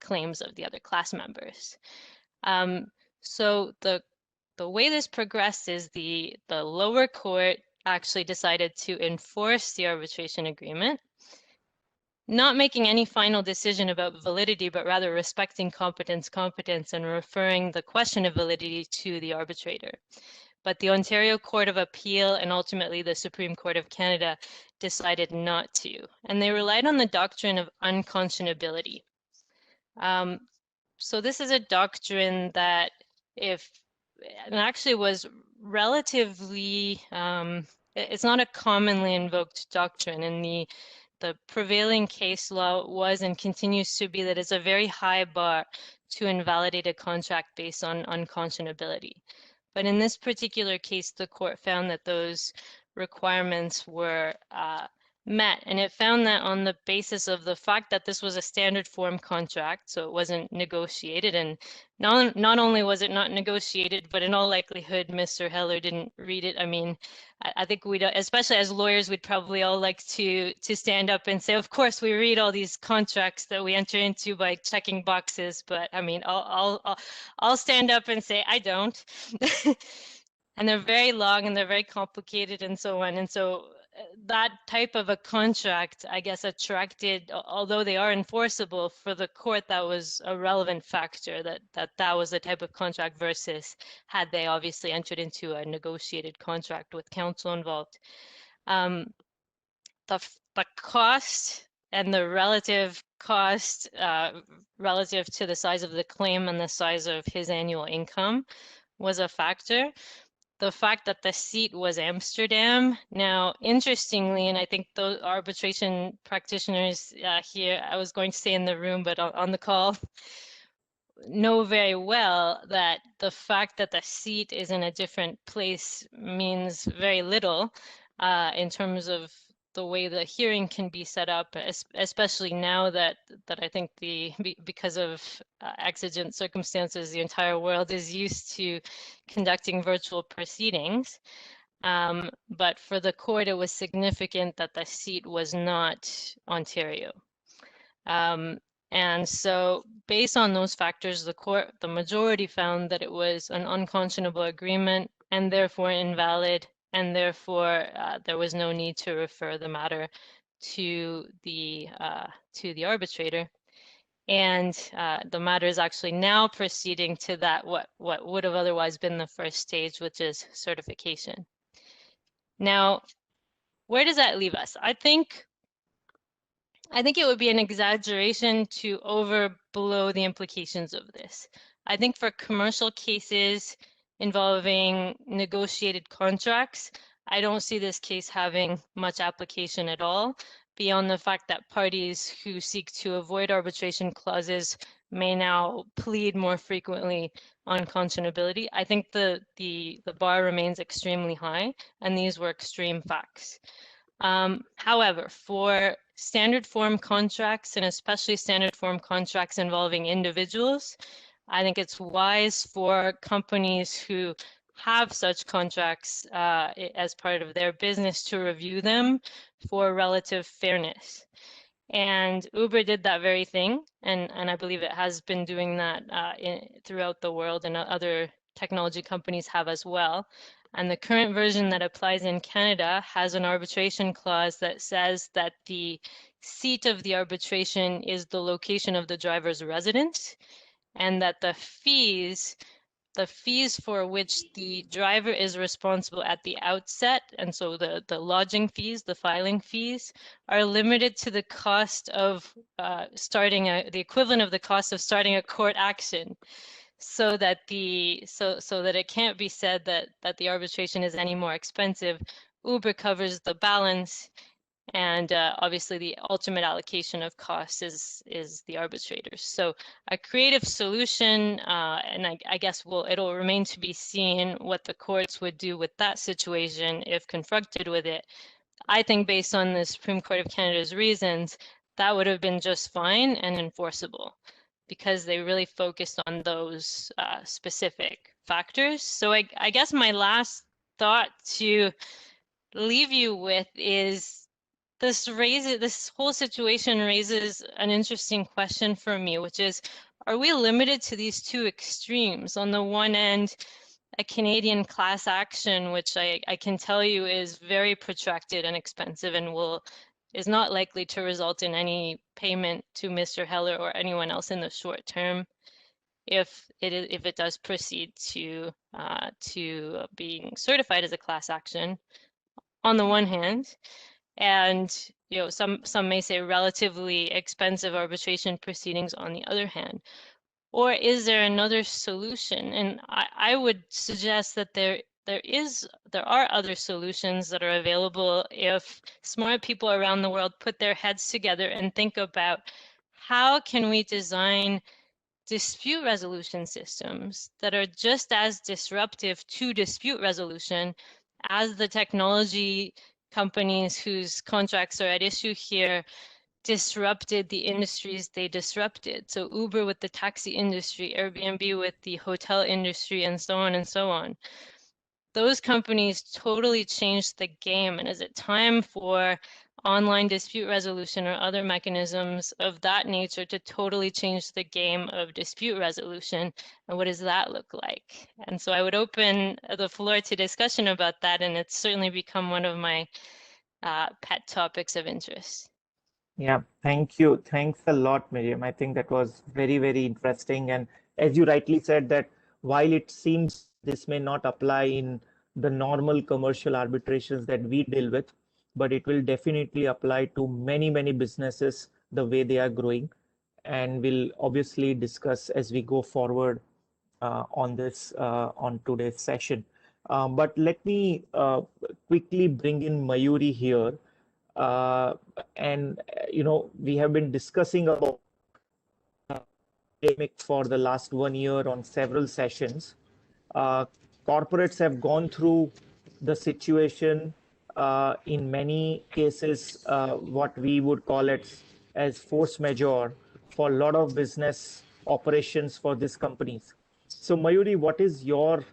claims of the other class members. So the way this progressed is the lower court actually decided to enforce the arbitration agreement, not making any final decision about validity, but rather respecting competence, and referring the question of validity to the arbitrator. But the Ontario Court of Appeal and ultimately the Supreme Court of Canada decided not to, and they relied on the doctrine of unconscionability. So this is a doctrine that actually was relatively, it's not a commonly invoked doctrine, and the prevailing case law was and continues to be that it's a very high bar to invalidate a contract based on unconscionability. But in this particular case, the court found that those requirements were met, and it found that on the basis of the fact that this was a standard form contract, so it wasn't negotiated, and not only was it not negotiated, but in all likelihood, Mr. Heller didn't read it. I mean, I think we'd, especially as lawyers, we'd probably all like to stand up and say, of course, we read all these contracts that we enter into by checking boxes, but I mean, I'll stand up and say, I don't. And they're very long and they're very complicated and so on. And so that type of a contract, I guess, attracted, although they are enforceable for the court, that was a relevant factor, that was the type of contract versus had they obviously entered into a negotiated contract with counsel involved. The cost and the relative cost relative to the size of the claim and the size of his annual income was a factor. The fact that the seat was Amsterdam. Now, interestingly, and I think those arbitration practitioners here, I was going to say in the room, but on the call, know very well that the fact that the seat is in a different place means very little in terms of the way the hearing can be set up, especially now that I think because of exigent circumstances, the entire world is used to conducting virtual proceedings. But for the court, it was significant that the seat was not Ontario. And so based on those factors, the majority found that it was an unconscionable agreement and therefore invalid, and therefore there was no need to refer the matter to the arbitrator. And the matter is actually now proceeding to that what would have otherwise been the first stage, which is certification. Now, where does that leave us? I think it would be an exaggeration to overblow the implications of this. I think for commercial cases involving negotiated contracts, I don't see this case having much application at all, beyond the fact that parties who seek to avoid arbitration clauses may now plead more frequently on unconscionability. I think the bar remains extremely high, and these were extreme facts. However, for standard form contracts, and especially standard form contracts involving individuals, I think it's wise for companies who have such contracts as part of their business to review them for relative fairness. And Uber did that very thing, and I believe it has been doing that throughout the world, and other technology companies have as well. And the current version that applies in Canada has an arbitration clause that says that the seat of the arbitration is the location of the driver's residence, and that the fees for which the driver is responsible at the outset, and so the lodging fees, the filing fees, are limited to the cost of the equivalent of the cost of starting a court action, so that it can't be said that the arbitration is any more expensive. Uber covers the balance, and obviously the ultimate allocation of costs is the arbitrators. So a creative solution, and I guess it'll remain to be seen what the courts would do with that situation if confronted with it. I think based on the Supreme Court of Canada's reasons, that would have been just fine and enforceable, because they really focused on those specific factors. So I guess my last thought to leave you with is this whole situation raises an interesting question for me, which is, are we limited to these two extremes? On the one end, a Canadian class action, which I can tell you is very protracted and expensive and is not likely to result in any payment to Mr. Heller or anyone else in the short term, if it does proceed to being certified as a class action, on the one hand, and some may say relatively expensive arbitration proceedings on the other hand. Or is there another solution? And I would suggest that there are other solutions that are available if smart people around the world put their heads together and think about how can we design dispute resolution systems that are just as disruptive to dispute resolution as the technology companies whose contracts are at issue here disrupted the industries they disrupted. So Uber with the taxi industry, Airbnb with the hotel industry, and so on and so on. Those companies totally changed the game. And is it time for online dispute resolution or other mechanisms of that nature to totally change the game of dispute resolution? And what does that look like? And so I would open the floor to discussion about that. And it's certainly become one of my pet topics of interest. Yeah, thank you. Thanks a lot, Miriam. I think that was very, very interesting. And as you rightly said, that while it seems this may not apply in the normal commercial arbitrations that we deal with, but it will definitely apply to many, many businesses the way they are growing. And we'll obviously discuss as we go forward on today's session. But let me quickly bring in Mayuri here. And we have been discussing about pandemic for the last 1 year on several sessions. Corporates have gone through the situation in many cases, what we would call it as force majeure for a lot of business operations for these companies. So Mayuri, what is your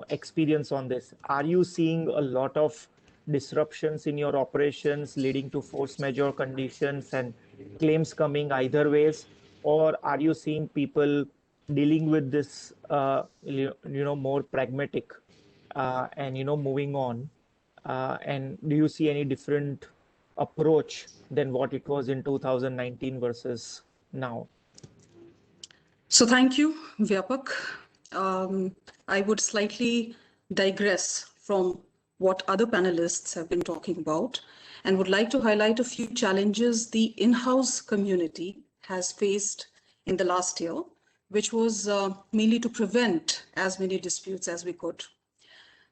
experience on this? Are you seeing a lot of disruptions in your operations leading to force majeure conditions and claims coming either ways, or are you seeing people dealing with this more pragmatic and moving on, and do you see any different approach than what it was in 2019 versus now? So thank you, Vyapak. I would slightly digress from what other panelists have been talking about and would like to highlight a few challenges the in-house community has faced in the last year, which was mainly to prevent as many disputes as we could.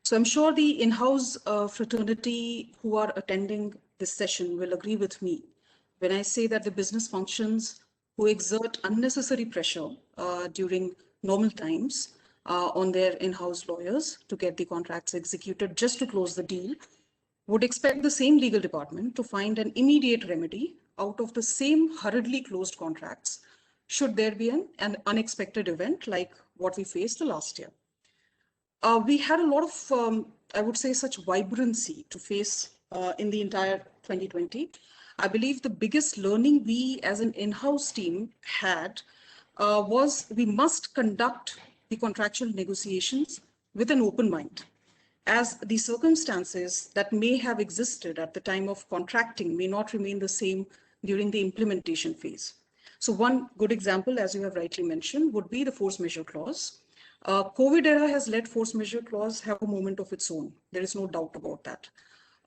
So I'm sure the in-house fraternity who are attending this session will agree with me when I say that the business functions who exert unnecessary pressure during normal times on their in-house lawyers to get the contracts executed just to close the deal would expect the same legal department to find an immediate remedy out of the same hurriedly closed contracts should there be an unexpected event like what we faced last year. We had a lot of, I would say, such vibrancy to face in the entire 2020. I believe the biggest learning we as an in-house team had was we must conduct the contractual negotiations with an open mind. as the circumstances that may have existed at the time of contracting may not remain the same during the implementation phase. So one good example, as you have rightly mentioned, would be the force majeure clause. COVID era has let force majeure clause have a moment of its own. There is no doubt about that.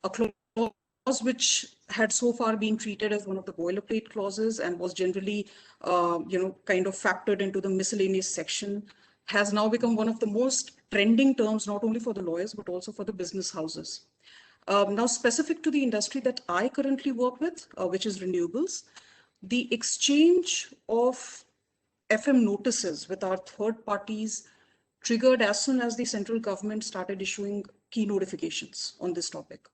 A clause which had so far been treated as one of the boilerplate clauses and was generally, kind of factored into the miscellaneous section, has now become one of the most trending terms, not only for the lawyers, but also for the business houses. Now, specific to the industry that I currently work with, which is renewables, the exchange of FM notices with our third parties triggered as soon as the central government started issuing key notifications on this topic.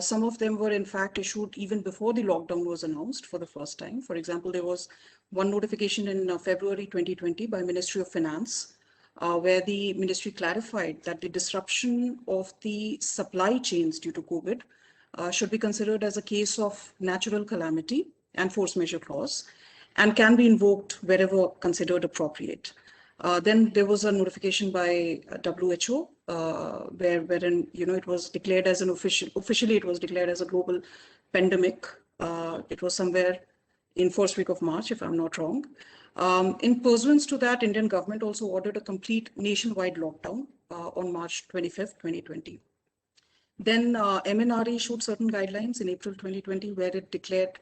Some of them were in fact issued even before the lockdown was announced for the first time. For example, there was one notification in February 2020 by Ministry of Finance, where the ministry clarified that the disruption of the supply chains due to COVID should be considered as a case of natural calamity and force majeure clause, and can be invoked wherever considered appropriate. Then there was a notification by WHO, wherein it was declared as an officially it was declared as a global pandemic. It was somewhere in first week of March, if I'm not wrong. In pursuance to that, Indian government also ordered a complete nationwide lockdown on March 25th, 2020. Then MNRE issued certain guidelines in April 2020, where it declared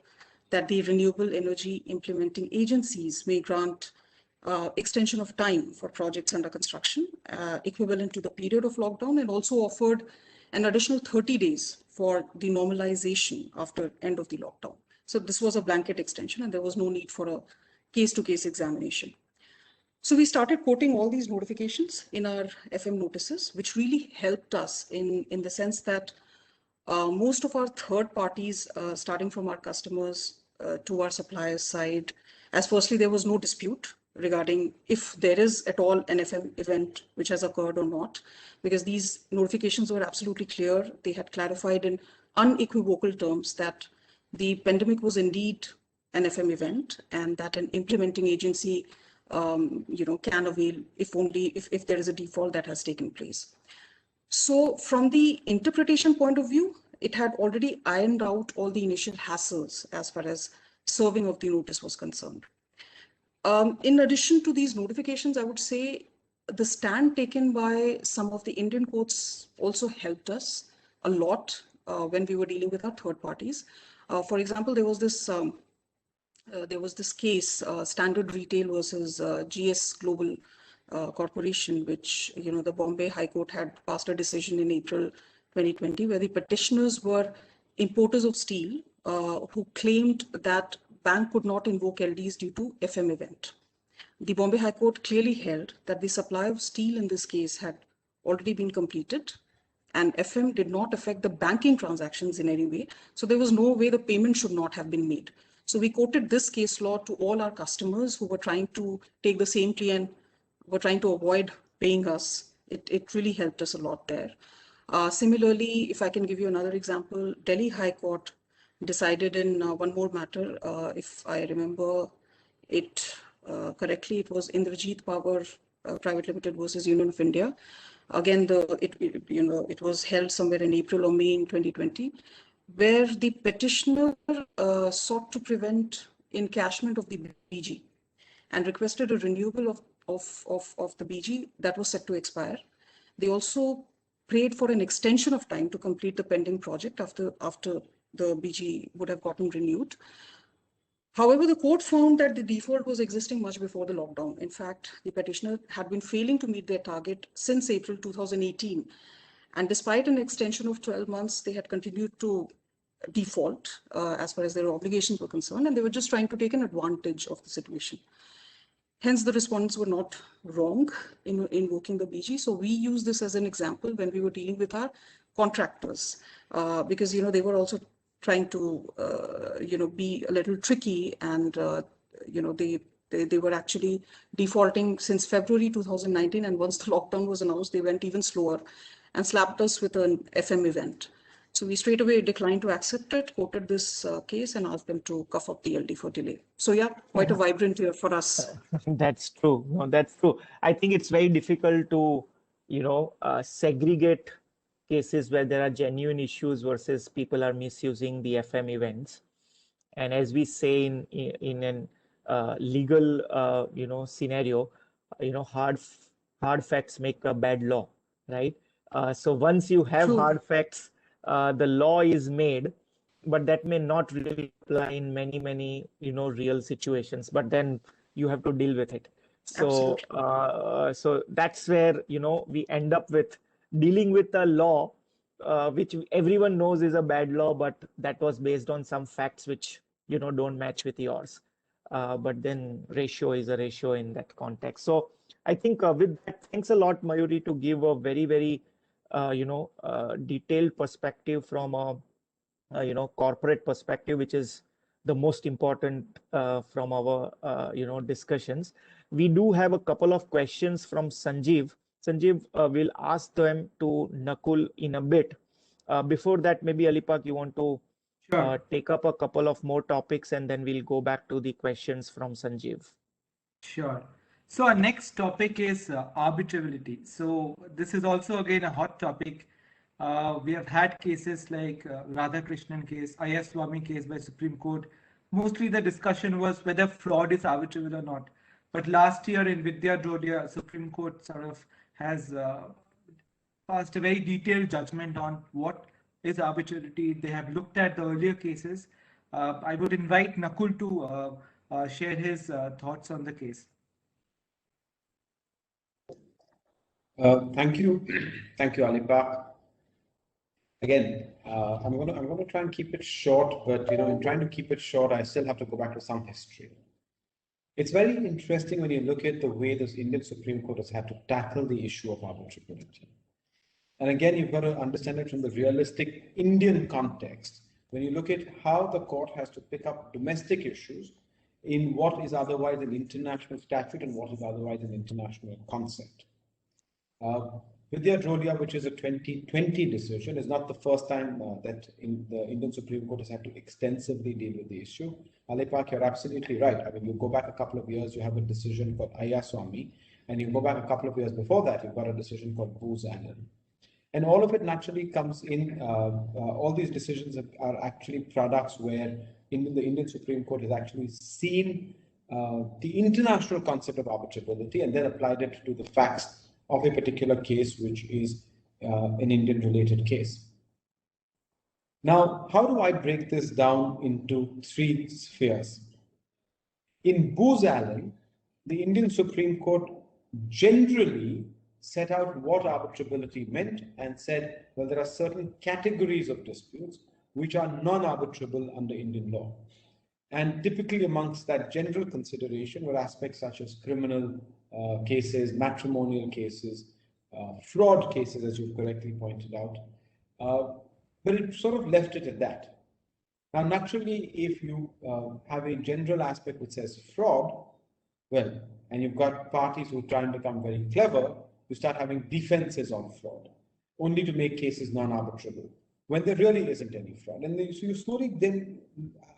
that the renewable energy implementing agencies may grant extension of time for projects under construction, equivalent to the period of lockdown, and also offered an additional 30 days for the normalization after end of the lockdown. So this was a blanket extension, and there was no need for a case-to-case examination. So we started quoting all these notifications in our FM notices, which really helped us in the sense that most of our third parties, starting from our customers to our suppliers side, as firstly, there was no dispute regarding if there is at all an FM event which has occurred or not, because these notifications were absolutely clear. They had clarified in unequivocal terms that the pandemic was indeed an FM event, and that an implementing agency can avail if there is a default that has taken place. So from the interpretation point of view, it had already ironed out all the initial hassles as far as serving of the notice was concerned. In addition to these notifications, I would say the stand taken by some of the Indian courts also helped us a lot when we were dealing with our third parties. For example, there was this case, Standard Retail versus GS Global Corporation, which the Bombay High Court had passed a decision in April 2020, where the petitioners were importers of steel who claimed that bank could not invoke LDs due to FM event. The Bombay High Court clearly held that the supply of steel in this case had already been completed, and FM did not affect the banking transactions in any way. So there was no way the payment should not have been made. So we quoted this case law to all our customers who were trying to take the same plea and were trying to avoid paying us. It really helped us a lot there. Similarly, if I can give you another example, Delhi High Court decided in one more matter, if I remember it correctly, it was Indrajit Power Private Limited versus Union of India. Again, it was held somewhere in April or May in 2020, where the petitioner sought to prevent encashment of the BG and requested a renewal of the BG that was set to expire. They also prayed for an extension of time to complete the pending project after the BG would have gotten renewed. However, the court found that the default was existing much before the lockdown. In fact, the petitioner had been failing to meet their target since April 2018. And despite an extension of 12 months, they had continued to default as far as their obligations were concerned, and they were just trying to take an advantage of the situation. Hence, the respondents were not wrong in invoking the BG. So we use this as an example when we were dealing with our contractors, because they were also trying to be a little tricky, and they were actually defaulting since February 2019, and once the lockdown was announced, they went even slower and slapped us with an FM event. So we straight away declined to accept it, quoted this case, and asked them to cough up the LD for delay. So yeah, quite a vibrant year for us. That's true. No, that's true. I think it's very difficult to, segregate cases where there are genuine issues versus people are misusing the FM events. And as we say in an legal scenario, hard facts make a bad law, right? So once you have True. hard facts, the law is made, but that may not really apply in many real situations. But then you have to deal with it. So so that's where we end up with dealing with a law which everyone knows is a bad law, but that was based on some facts which don't match with yours. But then ratio is a ratio in that context. So I think with that, thanks a lot, Mayuri, to give a very detailed perspective from a corporate perspective, which is the most important from our discussions. We do have a couple of questions from Sanjeev. Sanjeev, will ask them to Nakul in a bit. Before that, maybe Alipak, you want to take up a couple of more topics, and then we'll go back to the questions from Sanjeev. Sure. So our next topic is arbitrability. So this is also again a hot topic. We have had cases like Radhakrishnan case, I.S. Swamy case by Supreme Court. Mostly the discussion was whether fraud is arbitrable or not. But last year in Vidya Drodia, Supreme Court sort of has passed a very detailed judgment on what is arbitrability. They have looked at the earlier cases. I would invite Nakul to share his thoughts on the case. Thank you, Alipak. Again, I'm going to try and keep it short, but in trying to keep it short, I still have to go back to some history. It's very interesting when you look at the way this Indian Supreme Court has had to tackle the issue of arbitrability. And again, you've got to understand it from the realistic Indian context. When you look at how the court has to pick up domestic issues in what is otherwise an international statute and what is otherwise an international concept. Vidya Drodia, which is a 2020 decision, is not the first time that the Indian Supreme Court has had to extensively deal with the issue. Alipak, you're absolutely right. I mean, you go back a couple of years, you have a decision called I.S. Swamy, and you go back a couple of years before that, you've got a decision called Booz-Allen. And all of it naturally comes in, all these decisions are actually products where the Indian Supreme Court has actually seen the international concept of arbitrability and then applied it to the facts of a particular case, which is an Indian-related case. Now, how do I break this down into three spheres? In Booz-Allen, the Indian Supreme Court generally set out what arbitrability meant and said, well, there are certain categories of disputes which are non-arbitrable under Indian law. And typically amongst that general consideration were aspects such as criminal cases, matrimonial cases, fraud cases, as you correctly pointed out. But it sort of left it at that. Now, naturally, if you have a general aspect which says fraud, well, and you've got parties who try and become very clever, you start having defenses on fraud, only to make cases non-arbitrable, when there really isn't any fraud. And then, so you slowly then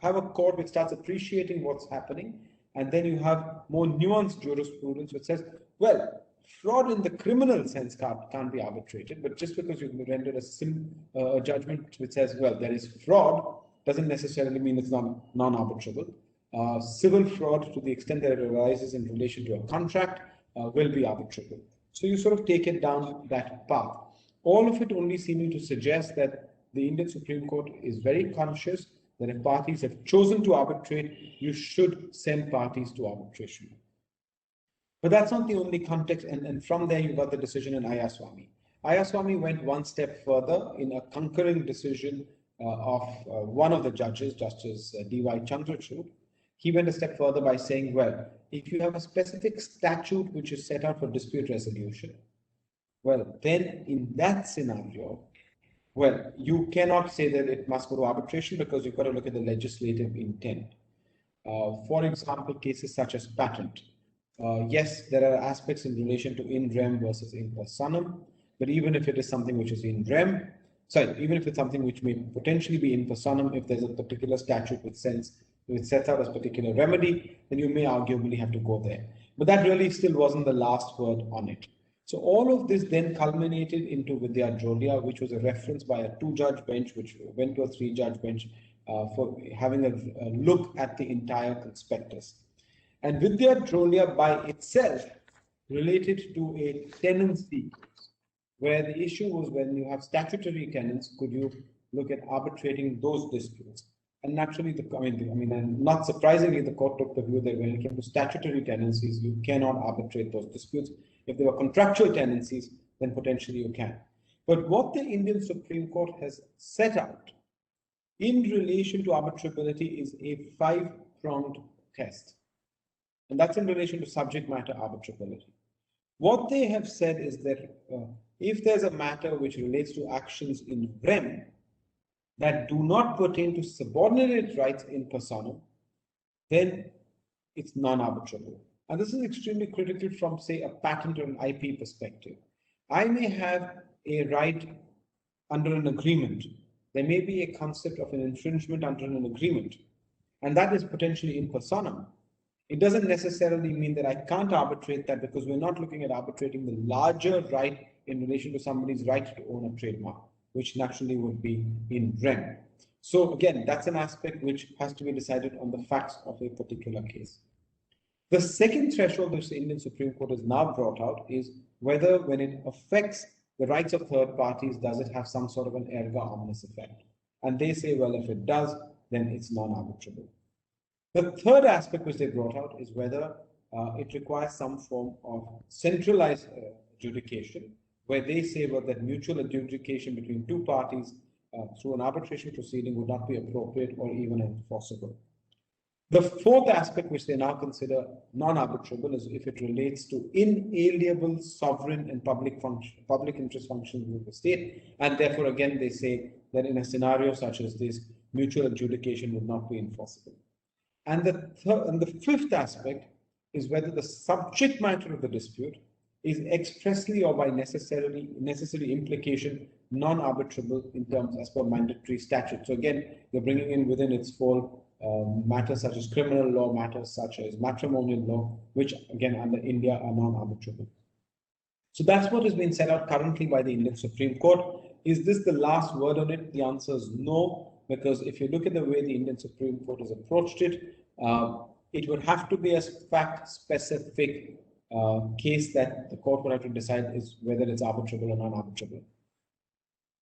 have a court which starts appreciating what's happening, and then you have more nuanced jurisprudence which says, well, fraud in the criminal sense can't be arbitrated, but just because you've rendered a judgment which says, well, there is fraud, doesn't necessarily mean it's non-arbitrable. Civil fraud, to the extent that it arises in relation to a contract, will be arbitrable. So you sort of take it down that path. All of it only seeming to suggest that the Indian Supreme Court is very conscious that if parties have chosen to arbitrate, you should send parties to arbitration. But that's not the only context, and from there you got the decision in I.S. Swamy. I.S. Swamy went one step further in a concurring decision of one of the judges, Justice D.Y. Chandrachud. He went a step further by saying, well, if you have a specific statute which is set out for dispute resolution, well, then in that scenario, well, you cannot say that it must go to arbitration because you've got to look at the legislative intent. For example, cases such as patent. Yes, there are aspects in relation to in rem versus in personam, but even if it is something which is in rem, even if it's something which may potentially be in personam, if there's a particular statute which sets out a particular remedy, then you may arguably have to go there. But that really still wasn't the last word on it. So all of this then culminated into Vidyadrolia, which was a reference by a 2-judge bench, which went to a 3-judge bench for having a look at the entire conspectus. And Vidyadrolia by itself related to a tenancy case, where the issue was when you have statutory tenants, could you look at arbitrating those disputes? And naturally, and not surprisingly, the court took the view that when it came to statutory tenancies, you cannot arbitrate those disputes. If there were contractual tenancies, then potentially you can. But what the Indian Supreme Court has set out in relation to arbitrability is a 5-pronged test. And that's in relation to subject matter arbitrability. What they have said is that if there's a matter which relates to actions in rem that do not pertain to subordinate rights in personam, then it's non-arbitrable. And this is extremely critical from, say, a patent or an IP perspective. I may have a right under an agreement. There may be a concept of an infringement under an agreement, and that is potentially in personam. It doesn't necessarily mean that I can't arbitrate that, because we're not looking at arbitrating the larger right in relation to somebody's right to own a trademark, which naturally would be in rem. So again, that's an aspect which has to be decided on the facts of a particular case. The second threshold which the Indian Supreme Court has now brought out is whether, when it affects the rights of third parties, does it have some sort of an erga omnes effect? And they say, well, if it does, then it's non-arbitrable. The third aspect which they brought out is whether it requires some form of centralized adjudication, where they say, well, that mutual adjudication between two parties through an arbitration proceeding would not be appropriate or even enforceable. The fourth aspect which they now consider non-arbitrable is if it relates to inalienable sovereign and public interest functions of the state, and therefore again they say that in a scenario such as this, mutual adjudication would not be enforceable. And the fifth aspect is whether the subject matter of the dispute is expressly or by necessary implication non-arbitrable in terms as per mandatory statute. So again, you're bringing in within its fold matters such as criminal law, matters such as matrimonial law, which again under India are non-arbitrable. So that's what has been set out currently by the Indian Supreme Court. Is this the last word on it? The answer is no, because if you look at the way the Indian Supreme Court has approached it, it would have to be a fact-specific case that the court would have to decide is whether it's arbitrable or non-arbitrable.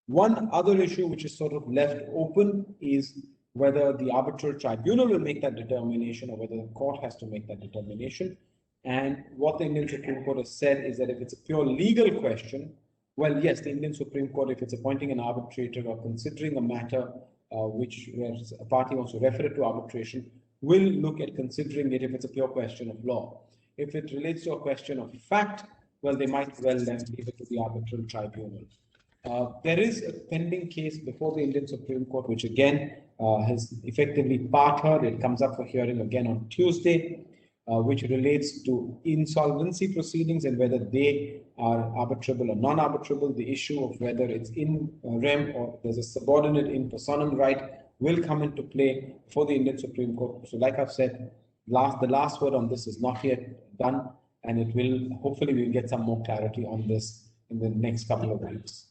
One other issue which is sort of left open is whether the arbitral tribunal will make that determination or whether the court has to make that determination. And what the Indian Supreme Court has said is that if it's a pure legal question, well, yes, the Indian Supreme Court, if it's appointing an arbitrator or considering a matter which a party wants to refer it to arbitration, will look at considering it if it's a pure question of law. If it relates to a question of fact, well, they might well then leave it to the arbitral tribunal. There is a pending case before the Indian Supreme Court, which again has effectively part heard. It comes up for hearing again on Tuesday, which relates to insolvency proceedings and whether they are arbitrable or non-arbitrable. The issue of whether it's in rem or there's a subordinate in personam right will come into play for the Indian Supreme Court. So like I've said, the last word on this is not yet done, and it will, hopefully we'll get some more clarity on this in the next couple of weeks.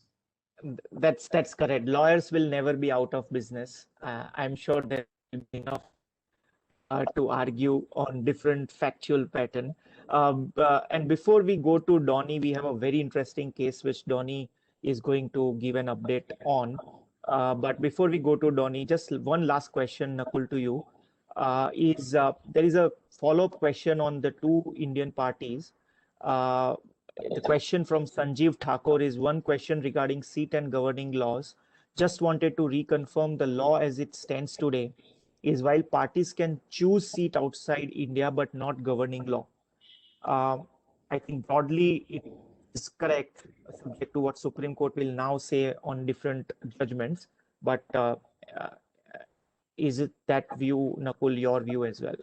That's correct. Lawyers will never be out of business. I'm sure there will be enough to argue on different factual pattern. And before we go to Donnie, we have a very interesting case which Donnie is going to give an update on. But before we go to Donnie, just one last question, Nakul, to you. There is a follow-up question on the two Indian parties. The question from Sanjeev Thakur is one question regarding seat and governing laws. Just wanted to reconfirm the law as it stands today is while parties can choose seat outside India, but not governing law. I think broadly it is correct, subject to what Supreme Court will now say on different judgments. But is it that view, Nakul, your view as well?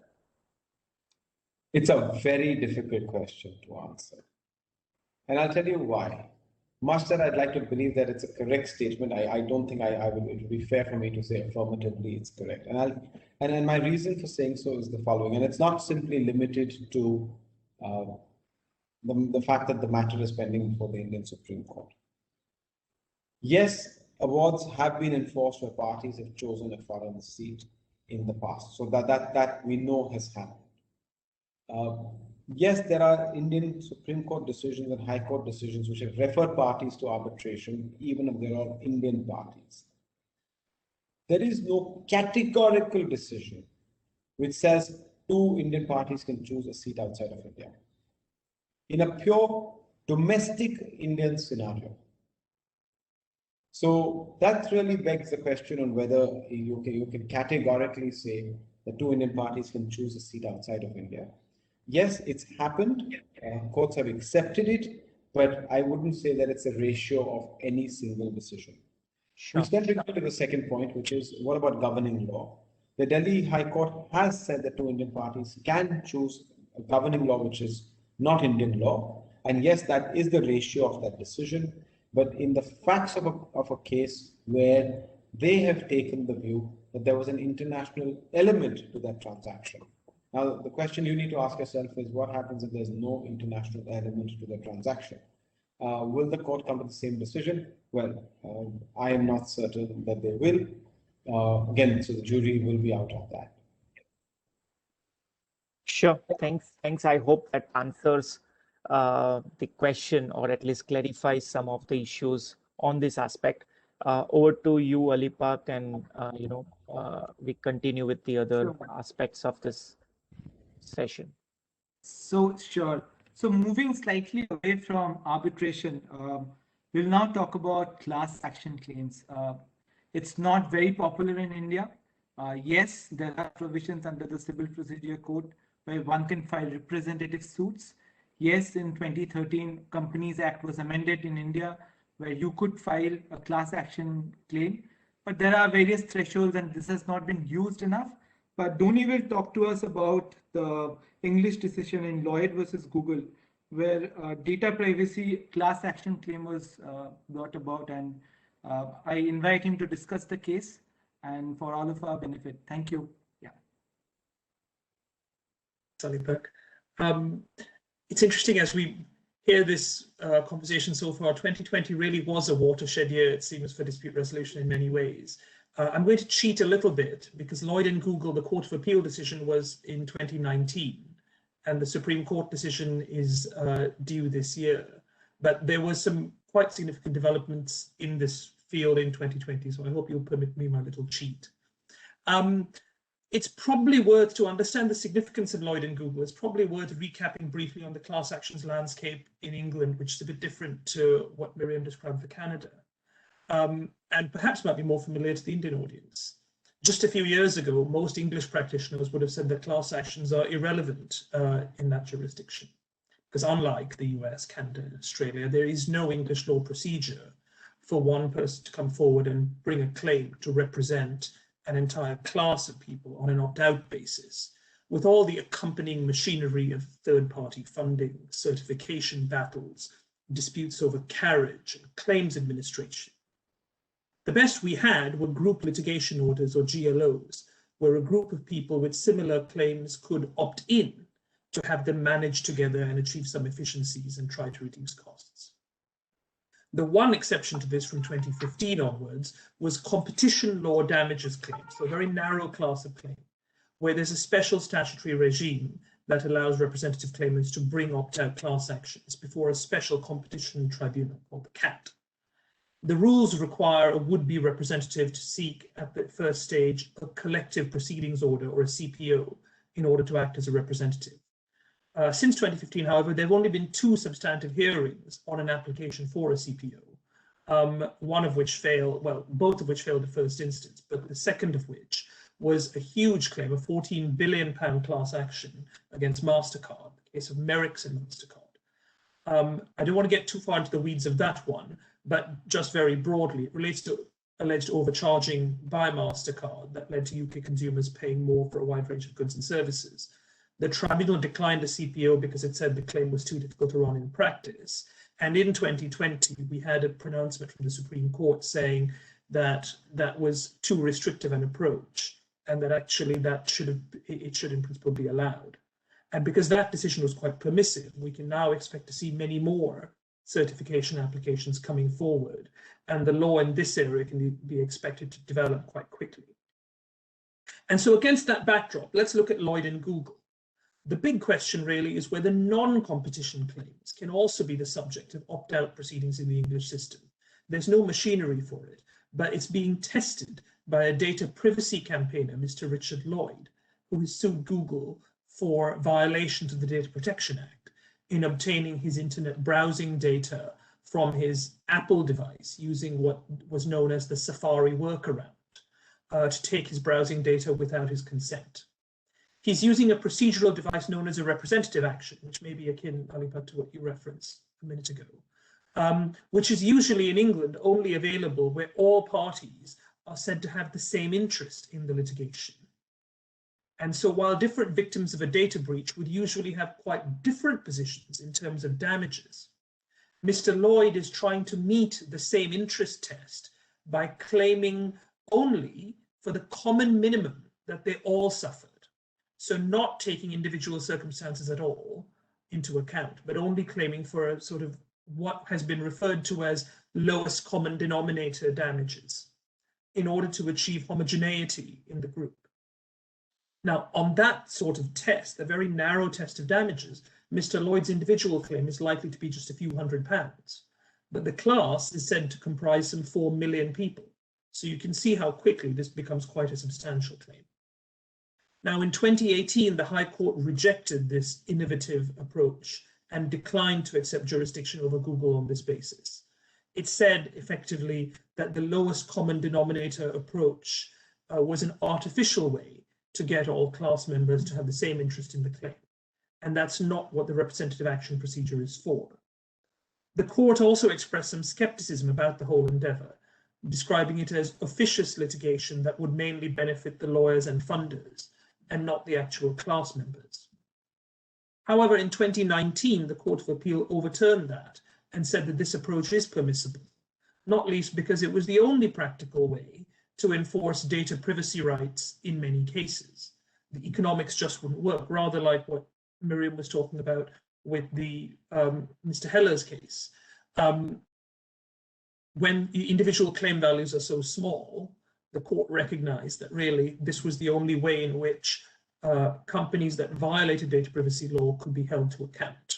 It's a very difficult question to answer. And I'll tell you why. Much that I'd like to believe that it's a correct statement, I don't think it would be fair for me to say affirmatively it's correct. And my reason for saying so is the following, and it's not simply limited to the fact that the matter is pending before the Indian Supreme Court. Yes, awards have been enforced where parties have chosen a foreign seat in the past. So that we know has happened. Yes, there are Indian Supreme Court decisions and High Court decisions which have referred parties to arbitration, even if they are Indian parties. There is no categorical decision which says two Indian parties can choose a seat outside of India. In a pure domestic Indian scenario. So that really begs the question on whether you can categorically say that two Indian parties can choose a seat outside of India. Yes, it's happened. Courts have accepted it, but I wouldn't say that it's a ratio of any single decision. Sure. Which then brings me to the second point, which is what about governing law? The Delhi High Court has said that two Indian parties can choose a governing law which is not Indian law. And yes, that is the ratio of that decision. But in the facts of a case where they have taken the view that there was an international element to that transaction. Now, the question you need to ask yourself is what happens if there's no international element to the transaction? Will the court come to the same decision? Well, I am not certain that they will. Again, so the jury will be out on that. Sure. Thanks. I hope that answers the question, or at least clarifies some of the issues on this aspect. Over to you, Alipak, and we continue with the other aspects of this session. So sure. So moving slightly away from arbitration, we'll now talk about class action claims. It's not very popular in India. Yes, there are provisions under the Civil Procedure Code where one can file representative suits. Yes, in 2013, Companies Act was amended in India where you could file a class action claim, but there are various thresholds and this has not been used enough. But Dhoni will talk to us about the English decision in Lloyd versus Google, where data privacy class action claim was brought about, and I invite him to discuss the case and for all of our benefit. Thank you. Yeah. Alipak. It's interesting as we hear this conversation so far. 2020 really was a watershed year, it seems, for dispute resolution in many ways. I'm going to cheat a little bit because Lloyd and Google, the Court of Appeal decision was in 2019 and the Supreme Court decision is due this year. But there was some quite significant developments in this field in 2020, so I hope you'll permit me my little cheat. It's probably worth, to understand the significance of Lloyd and Google, it's probably worth recapping briefly on the class actions landscape in England, which is a bit different to what Miriam described for Canada. And perhaps might be more familiar to the Indian audience. Just a few years ago, most English practitioners would have said that class actions are irrelevant in that jurisdiction, because unlike the US, Canada, and Australia, there is no English law procedure for one person to come forward and bring a claim to represent an entire class of people on an opt-out basis, with all the accompanying machinery of third-party funding, certification battles, disputes over carriage, and claims administration. The best we had were group litigation orders, or GLOs, where a group of people with similar claims could opt in to have them manage together and achieve some efficiencies and try to reduce costs. The one exception to this from 2015 onwards was competition law damages claims, so a very narrow class of claim, where there's a special statutory regime that allows representative claimants to bring opt-out class actions before a special competition tribunal called the CAT. The rules require a would-be representative to seek at the first stage a collective proceedings order, or a CPO, in order to act as a representative. Since 2015, however, there have only been 2 substantive hearings on an application for a CPO, one of which failed, well, both of which failed the first instance, but the second of which was a huge claim, a £14 billion class action against Mastercard, the case of Merrick's and Mastercard. I don't want to get too far into the weeds of that one, but just very broadly, it relates to alleged overcharging by Mastercard that led to UK consumers paying more for a wide range of goods and services. The tribunal declined a CPO because it said the claim was too difficult to run in practice. And in 2020, we had a pronouncement from the Supreme Court saying that that was too restrictive an approach, and that actually it should in principle be allowed. And because that decision was quite permissive, we can now expect to see many more certification applications coming forward, and the law in this area can be expected to develop quite quickly. And so against that backdrop, let's look at Lloyd and Google. The big question really is whether non-competition claims can also be the subject of opt-out proceedings in the English system. There's no machinery for it, but it's being tested by a data privacy campaigner, Mr. Richard Lloyd, who has sued Google for violations of the Data Protection Act in obtaining his internet browsing data from his Apple device using what was known as the Safari workaround to take his browsing data without his consent. He's using a procedural device known as a representative action, which may be akin, Alipat, to what you referenced a minute ago, which is usually in England only available where all parties are said to have the same interest in the litigation. And so while different victims of a data breach would usually have quite different positions in terms of damages, Mr. Lloyd is trying to meet the same interest test by claiming only for the common minimum that they all suffered. So not taking individual circumstances at all into account, but only claiming for a sort of what has been referred to as lowest common denominator damages in order to achieve homogeneity in the group. Now, on that sort of test, a very narrow test of damages, Mr. Lloyd's individual claim is likely to be just a few £100s, but the class is said to comprise some 4 million people. So you can see how quickly this becomes quite a substantial claim. Now, in 2018, the High Court rejected this innovative approach and declined to accept jurisdiction over Google on this basis. It said effectively that the lowest common denominator approach was an artificial way to get all class members to have the same interest in the claim. And that's not what the representative action procedure is for. The court also expressed some skepticism about the whole endeavor, describing it as officious litigation that would mainly benefit the lawyers and funders and not the actual class members. However, in 2019, the Court of Appeal overturned that and said that this approach is permissible, not least because it was the only practical way to enforce data privacy rights in many cases. The economics just wouldn't work, rather like what Miriam was talking about with the Mr. Heller's case. When the individual claim values are so small, the court recognized that really this was the only way in which companies that violated data privacy law could be held to account.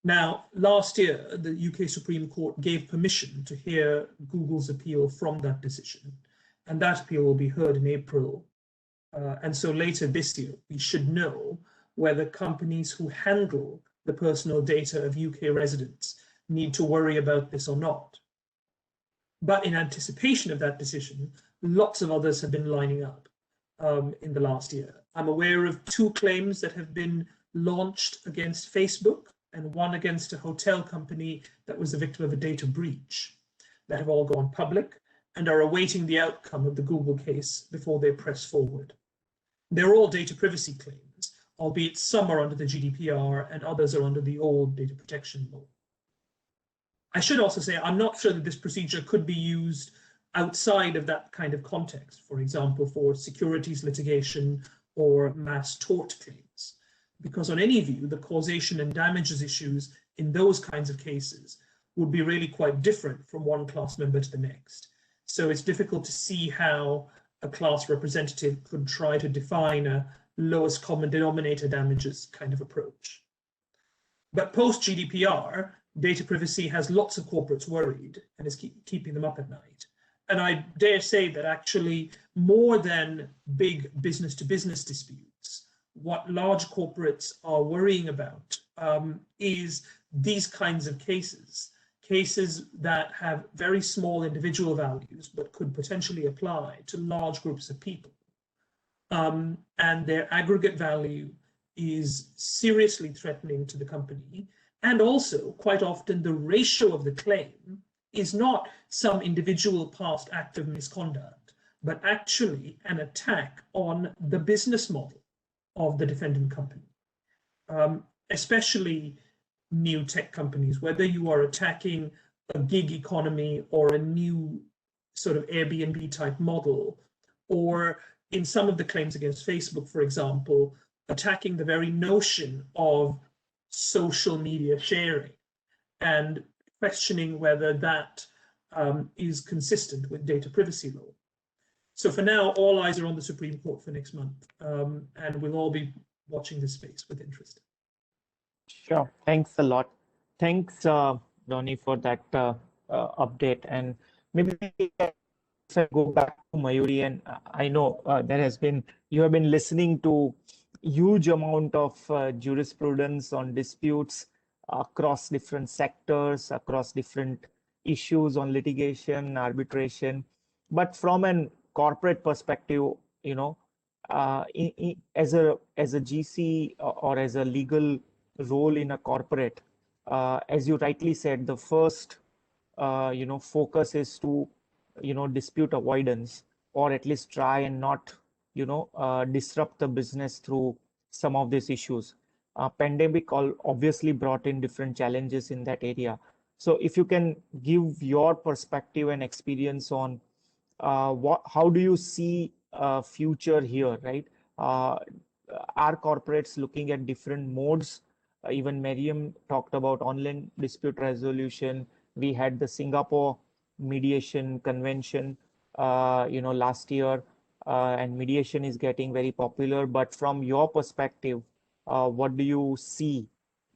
Now, last year, the UK Supreme Court gave permission to hear Google's appeal from that decision, and that appeal will be heard in April. And so later this year, we should know whether companies who handle the personal data of UK residents need to worry about this or not. But in anticipation of that decision, lots of others have been lining up in the last year. I'm aware of 2 claims that have been launched against Facebook and one against a hotel company that was the victim of a data breach that have all gone public and are awaiting the outcome of the Google case before they press forward. They're all data privacy claims, albeit some are under the GDPR and others are under the old data protection law. I should also say I'm not sure that this procedure could be used outside of that kind of context, for example, for securities litigation or mass tort claims, because on any view, the causation and damages issues in those kinds of cases would be really quite different from one class member to the next. So it's difficult to see how a class representative could try to define a lowest common denominator damages kind of approach. But post GDPR, data privacy has lots of corporates worried and is keeping them up at night. And I dare say that actually more than big business to business disputes, what large corporates are worrying about is these kinds of cases that have very small individual values, but could potentially apply to large groups of people. And their aggregate value is seriously threatening to the company. And also, quite often, the ratio of the claim is not some individual past act of misconduct, but actually an attack on the business model of the defendant company, especially new tech companies, whether you are attacking a gig economy or a new sort of Airbnb type model, or in some of the claims against Facebook, for example, attacking the very notion of social media sharing and questioning whether that is consistent with data privacy law. So for now, all eyes are on the Supreme Court for next month, and we'll all be watching this space with interest. Sure. Thanks a lot. Thanks, Ronnie, for that update. And maybe if I go back to Mayuri, and I know you have been listening to huge amount of jurisprudence on disputes across different sectors, across different issues on litigation, arbitration. But from an corporate perspective, you know, as a GC or as a legal role in a corporate, as you rightly said, the first focus is to dispute avoidance, or at least try and not disrupt the business through some of these issues. Pandemic obviously brought in different challenges in that area. So if you can give your perspective and experience on how do you see future here, right? Are corporates looking at different modes? Even Miriam talked about online dispute resolution. We had the Singapore mediation convention, last year, and mediation is getting very popular. But from your perspective, what do you see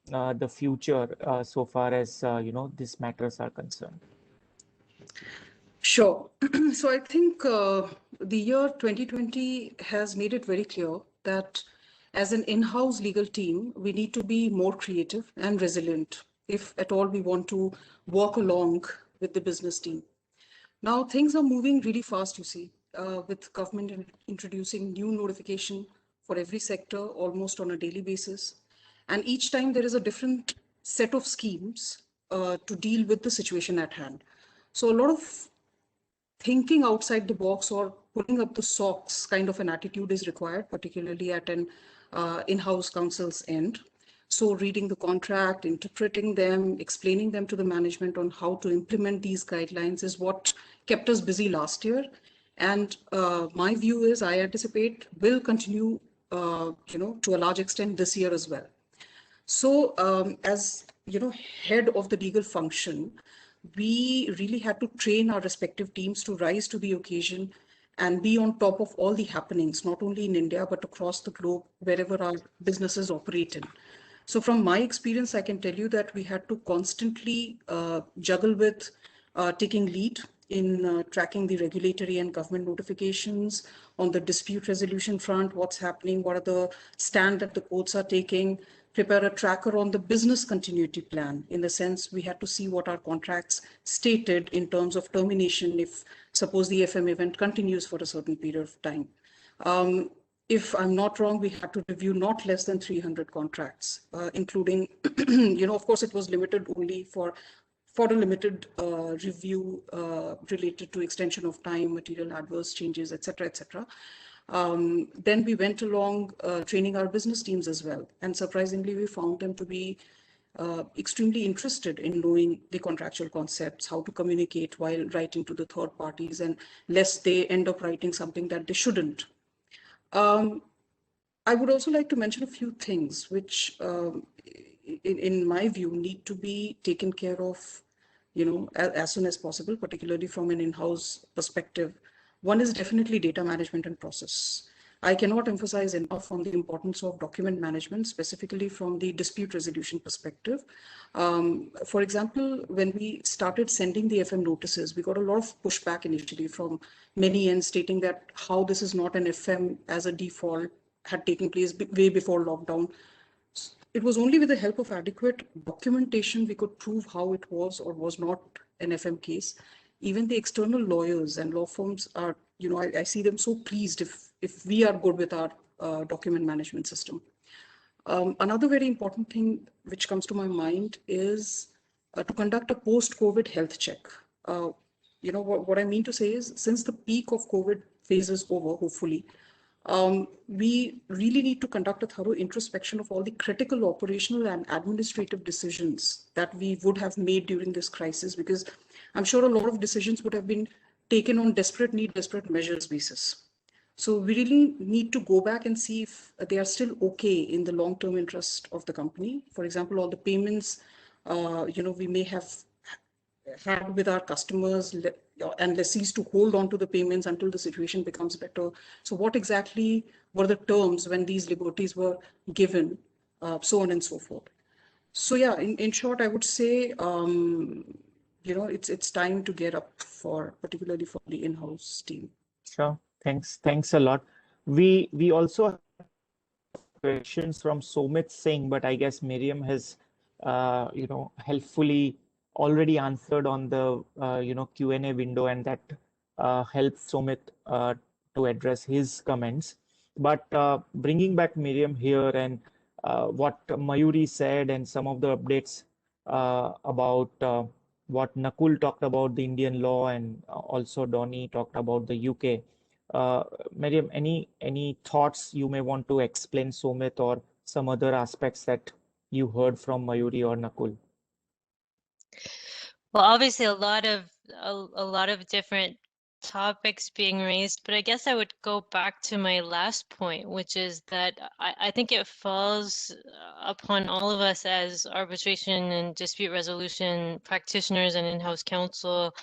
the future so far as these matters are concerned? Sure. So I think the year 2020 has made it very clear that as an in-house legal team, we need to be more creative and resilient if at all we want to walk along with the business team. Now things are moving really fast, you see, with government introducing new notification for every sector almost on a daily basis. And each time there is a different set of schemes to deal with the situation at hand. So a lot of thinking outside the box or pulling up the socks kind of an attitude is required, particularly at an in-house counsel's end. So reading the contract, interpreting them, explaining them to the management on how to implement these guidelines is what kept us busy last year. And my view is I anticipate will continue, to a large extent this year as well. So as head of the legal function, we really had to train our respective teams to rise to the occasion and be on top of all the happenings, not only in India, but across the globe, wherever our businesses operate in. So from my experience, I can tell you that we had to constantly juggle with taking lead in tracking the regulatory and government notifications on the dispute resolution front, what's happening, what are the stand that the courts are taking, prepare a tracker on the business continuity plan. In the sense, we had to see what our contracts stated in terms of termination if, suppose, the FM event continues for a certain period of time. If I'm not wrong, we had to review not less than 300 contracts, including, of course, it was limited only for a limited review related to extension of time, material adverse changes, etc., etc. Then we went along training our business teams as well. And surprisingly, we found them to be extremely interested in knowing the contractual concepts, how to communicate while writing to the third parties, and lest they end up writing something that they shouldn't. I would also like to mention a few things which, in my view, need to be taken care of, as soon as possible, particularly from an in-house perspective. One is definitely data management and process. I cannot emphasize enough on the importance of document management, specifically from the dispute resolution perspective. For example, when we started sending the FM notices, we got a lot of pushback initially from many ends stating that how this is not an FM as a default had taken place way before lockdown. It was only with the help of adequate documentation we could prove how it was or was not an FM case. Even the external lawyers and law firms are, I see them so pleased if we are good with our document management system. Another very important thing which comes to my mind is to conduct a post-COVID health check. What I mean to say is, since the peak of COVID phase is over, hopefully, we really need to conduct a thorough introspection of all the critical operational and administrative decisions that we would have made during this crisis, because I'm sure a lot of decisions would have been taken on desperate need, desperate measures basis. So we really need to go back and see if they are still okay in the long-term interest of the company. For example, all the payments, we may have had with our customers and lessees to hold on to the payments until the situation becomes better. So what exactly were the terms when these liberties were given, so on and so forth. So yeah, in short, I would say, it's time to get up particularly for the in-house team. Sure. Thanks a lot. We also have questions from Somit Singh, but I guess Miriam has, helpfully already answered on the, Q&A window, and that helps Somit to address his comments. But bringing back Miriam here and what Mayuri said and some of the updates about what Nakul talked about the Indian law, and also Donnie talked about the UK. Miriam, any thoughts you may want to explain, Somit, or some other aspects that you heard from Mayuri or Nakul? Well, obviously a lot of different topics being raised, but I guess I would go back to my last point, which is that I think it falls upon all of us as arbitration and dispute resolution practitioners and in-house counsel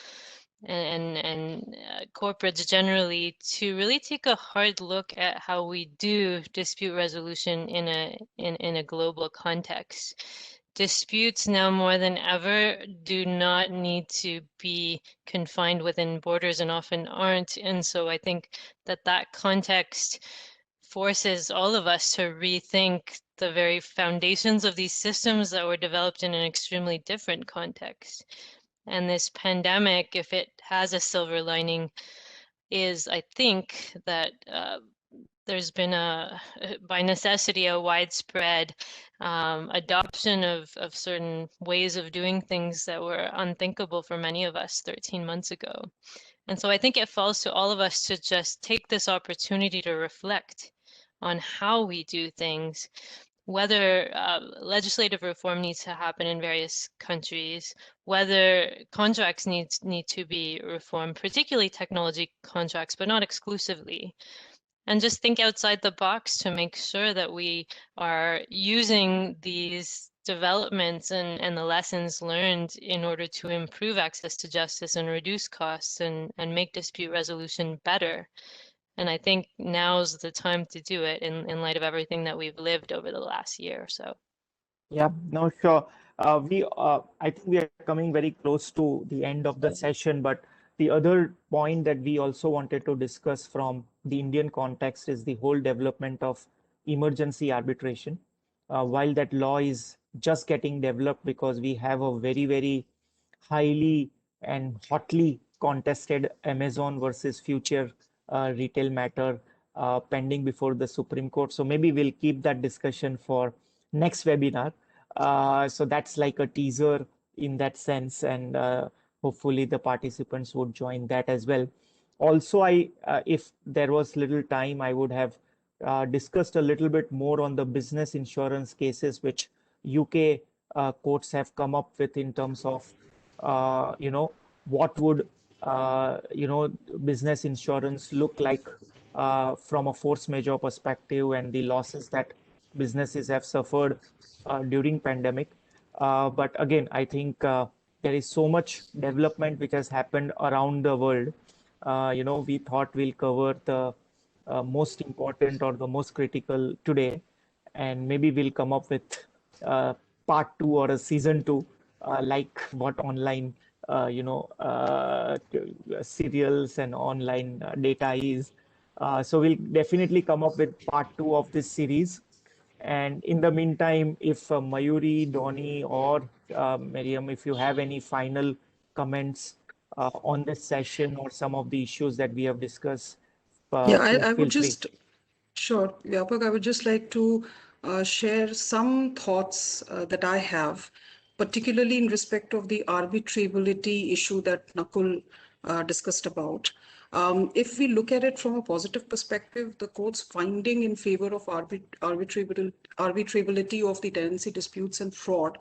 and corporates generally to really take a hard look at how we do dispute resolution in a global context. Disputes now more than ever do not need to be confined within borders and often aren't. And so I think that context forces all of us to rethink the very foundations of these systems that were developed in an extremely different context. And this pandemic, if it has a silver lining, is I think that there's been by necessity, a widespread adoption of certain ways of doing things that were unthinkable for many of us 13 months ago. And so I think it falls to all of us to just take this opportunity to reflect on how we do things, whether legislative reform needs to happen in various countries, whether contracts need to be reformed, particularly technology contracts, but not exclusively. And just think outside the box to make sure that we are using these developments and the lessons learned in order to improve access to justice and reduce costs and make dispute resolution better. And I think now's the time to do it in light of everything that we've lived over the last year or so. Yeah, no, sure. I think we are coming very close to the end of the session, but the other point that we also wanted to discuss from the Indian context is the whole development of emergency arbitration. While that law is just getting developed because we have a very, very highly and hotly contested Amazon versus Future retail matter pending before the Supreme Court. So maybe we'll keep that discussion for next webinar. So that's like a teaser in that sense, and hopefully the participants would join that as well. Also, if there was little time, I would have discussed a little bit more on the business insurance cases which UK courts have come up with in terms of, what would, business insurance look like from a force majeure perspective, and the losses that businesses have suffered during pandemic. But again, I think there is so much development which has happened around the world. We thought we'll cover the most important or the most critical today, and maybe we'll come up with part 2 or a season 2, like what online, serials and online data is. So we'll definitely come up with part 2 of this series. And in the meantime, if Mayuri, Donnie, or Miriam, if you have any final comments on this session or some of the issues that we have discussed, I would feel just, sure, Vyapak, I would just like to share some thoughts that I have, particularly in respect of the arbitrability issue that Nakul discussed about. If we look at it from a positive perspective, the court's finding in favor of arbitrability of the tenancy disputes and fraud,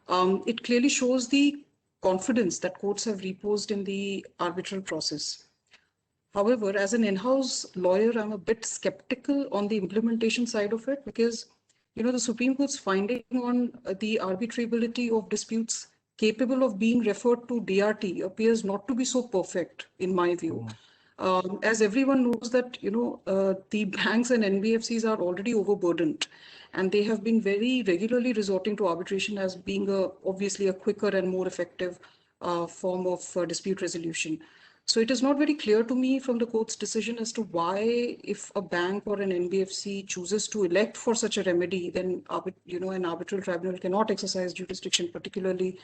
it clearly shows the confidence that courts have reposed in the arbitral process. However, as an in-house lawyer, I'm a bit skeptical on the implementation side of it because, the Supreme Court's finding on the arbitrability of disputes capable of being referred to DRT appears not to be so perfect in my view. As everyone knows that, the banks and NBFCs are already overburdened and they have been very regularly resorting to arbitration as being obviously a quicker and more effective form of dispute resolution. So it is not very clear to me from the court's decision as to why, if a bank or an NBFC chooses to elect for such a remedy, then an arbitral tribunal cannot exercise jurisdiction, particularly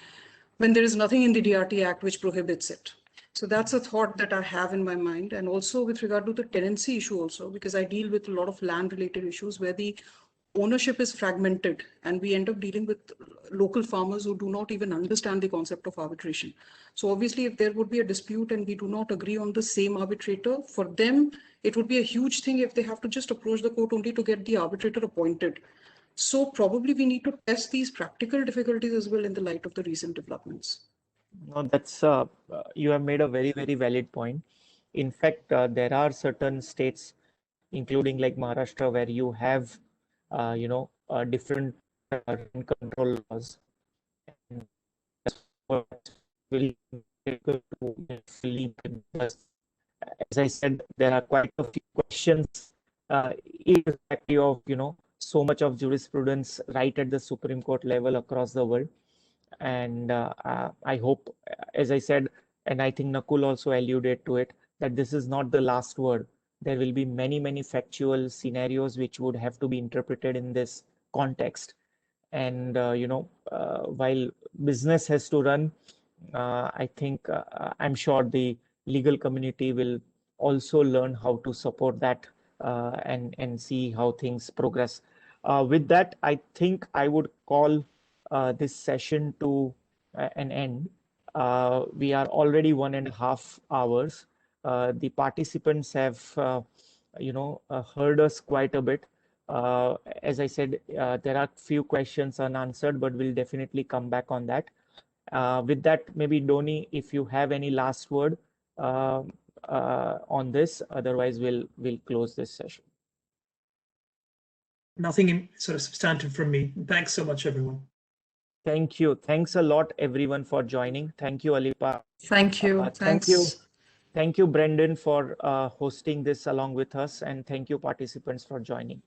when there is nothing in the DRT Act which prohibits it. So that's a thought that I have in my mind. And also with regard to the tenancy issue also, because I deal with a lot of land related issues where the ownership is fragmented and we end up dealing with local farmers who do not even understand the concept of arbitration. So obviously if there would be a dispute and we do not agree on the same arbitrator, for them, it would be a huge thing if they have to just approach the court only to get the arbitrator appointed. So probably we need to test these practical difficulties as well in the light of the recent developments. No, that's you have made a very, very valid point. In fact, there are certain states, including like Maharashtra, where you have, different rent control laws. And that's what will fully, as I said, there are quite a few questions, irrespective of so much of jurisprudence right at the Supreme Court level across the world. And I hope, as I said, and I think Nakul also alluded to it, that this is not the last word. There will be many, many factual scenarios which would have to be interpreted in this context. And, while business has to run, I think I'm sure the legal community will also learn how to support that and see how things progress. With that, I think I would call this session to an end. We are already 1.5 hours. The participants have, heard us quite a bit. As I said, there are few questions unanswered, but we'll definitely come back on that. With that, maybe Doni, if you have any last word on this, otherwise we'll close this session. Nothing sort of substantive from me. Thanks so much, everyone. Thank you. Thanks a lot, everyone, for joining. Thank you, Alipa. Thank you. Thank you. Thank you, Brendan, for hosting this along with us. And thank you, participants, for joining.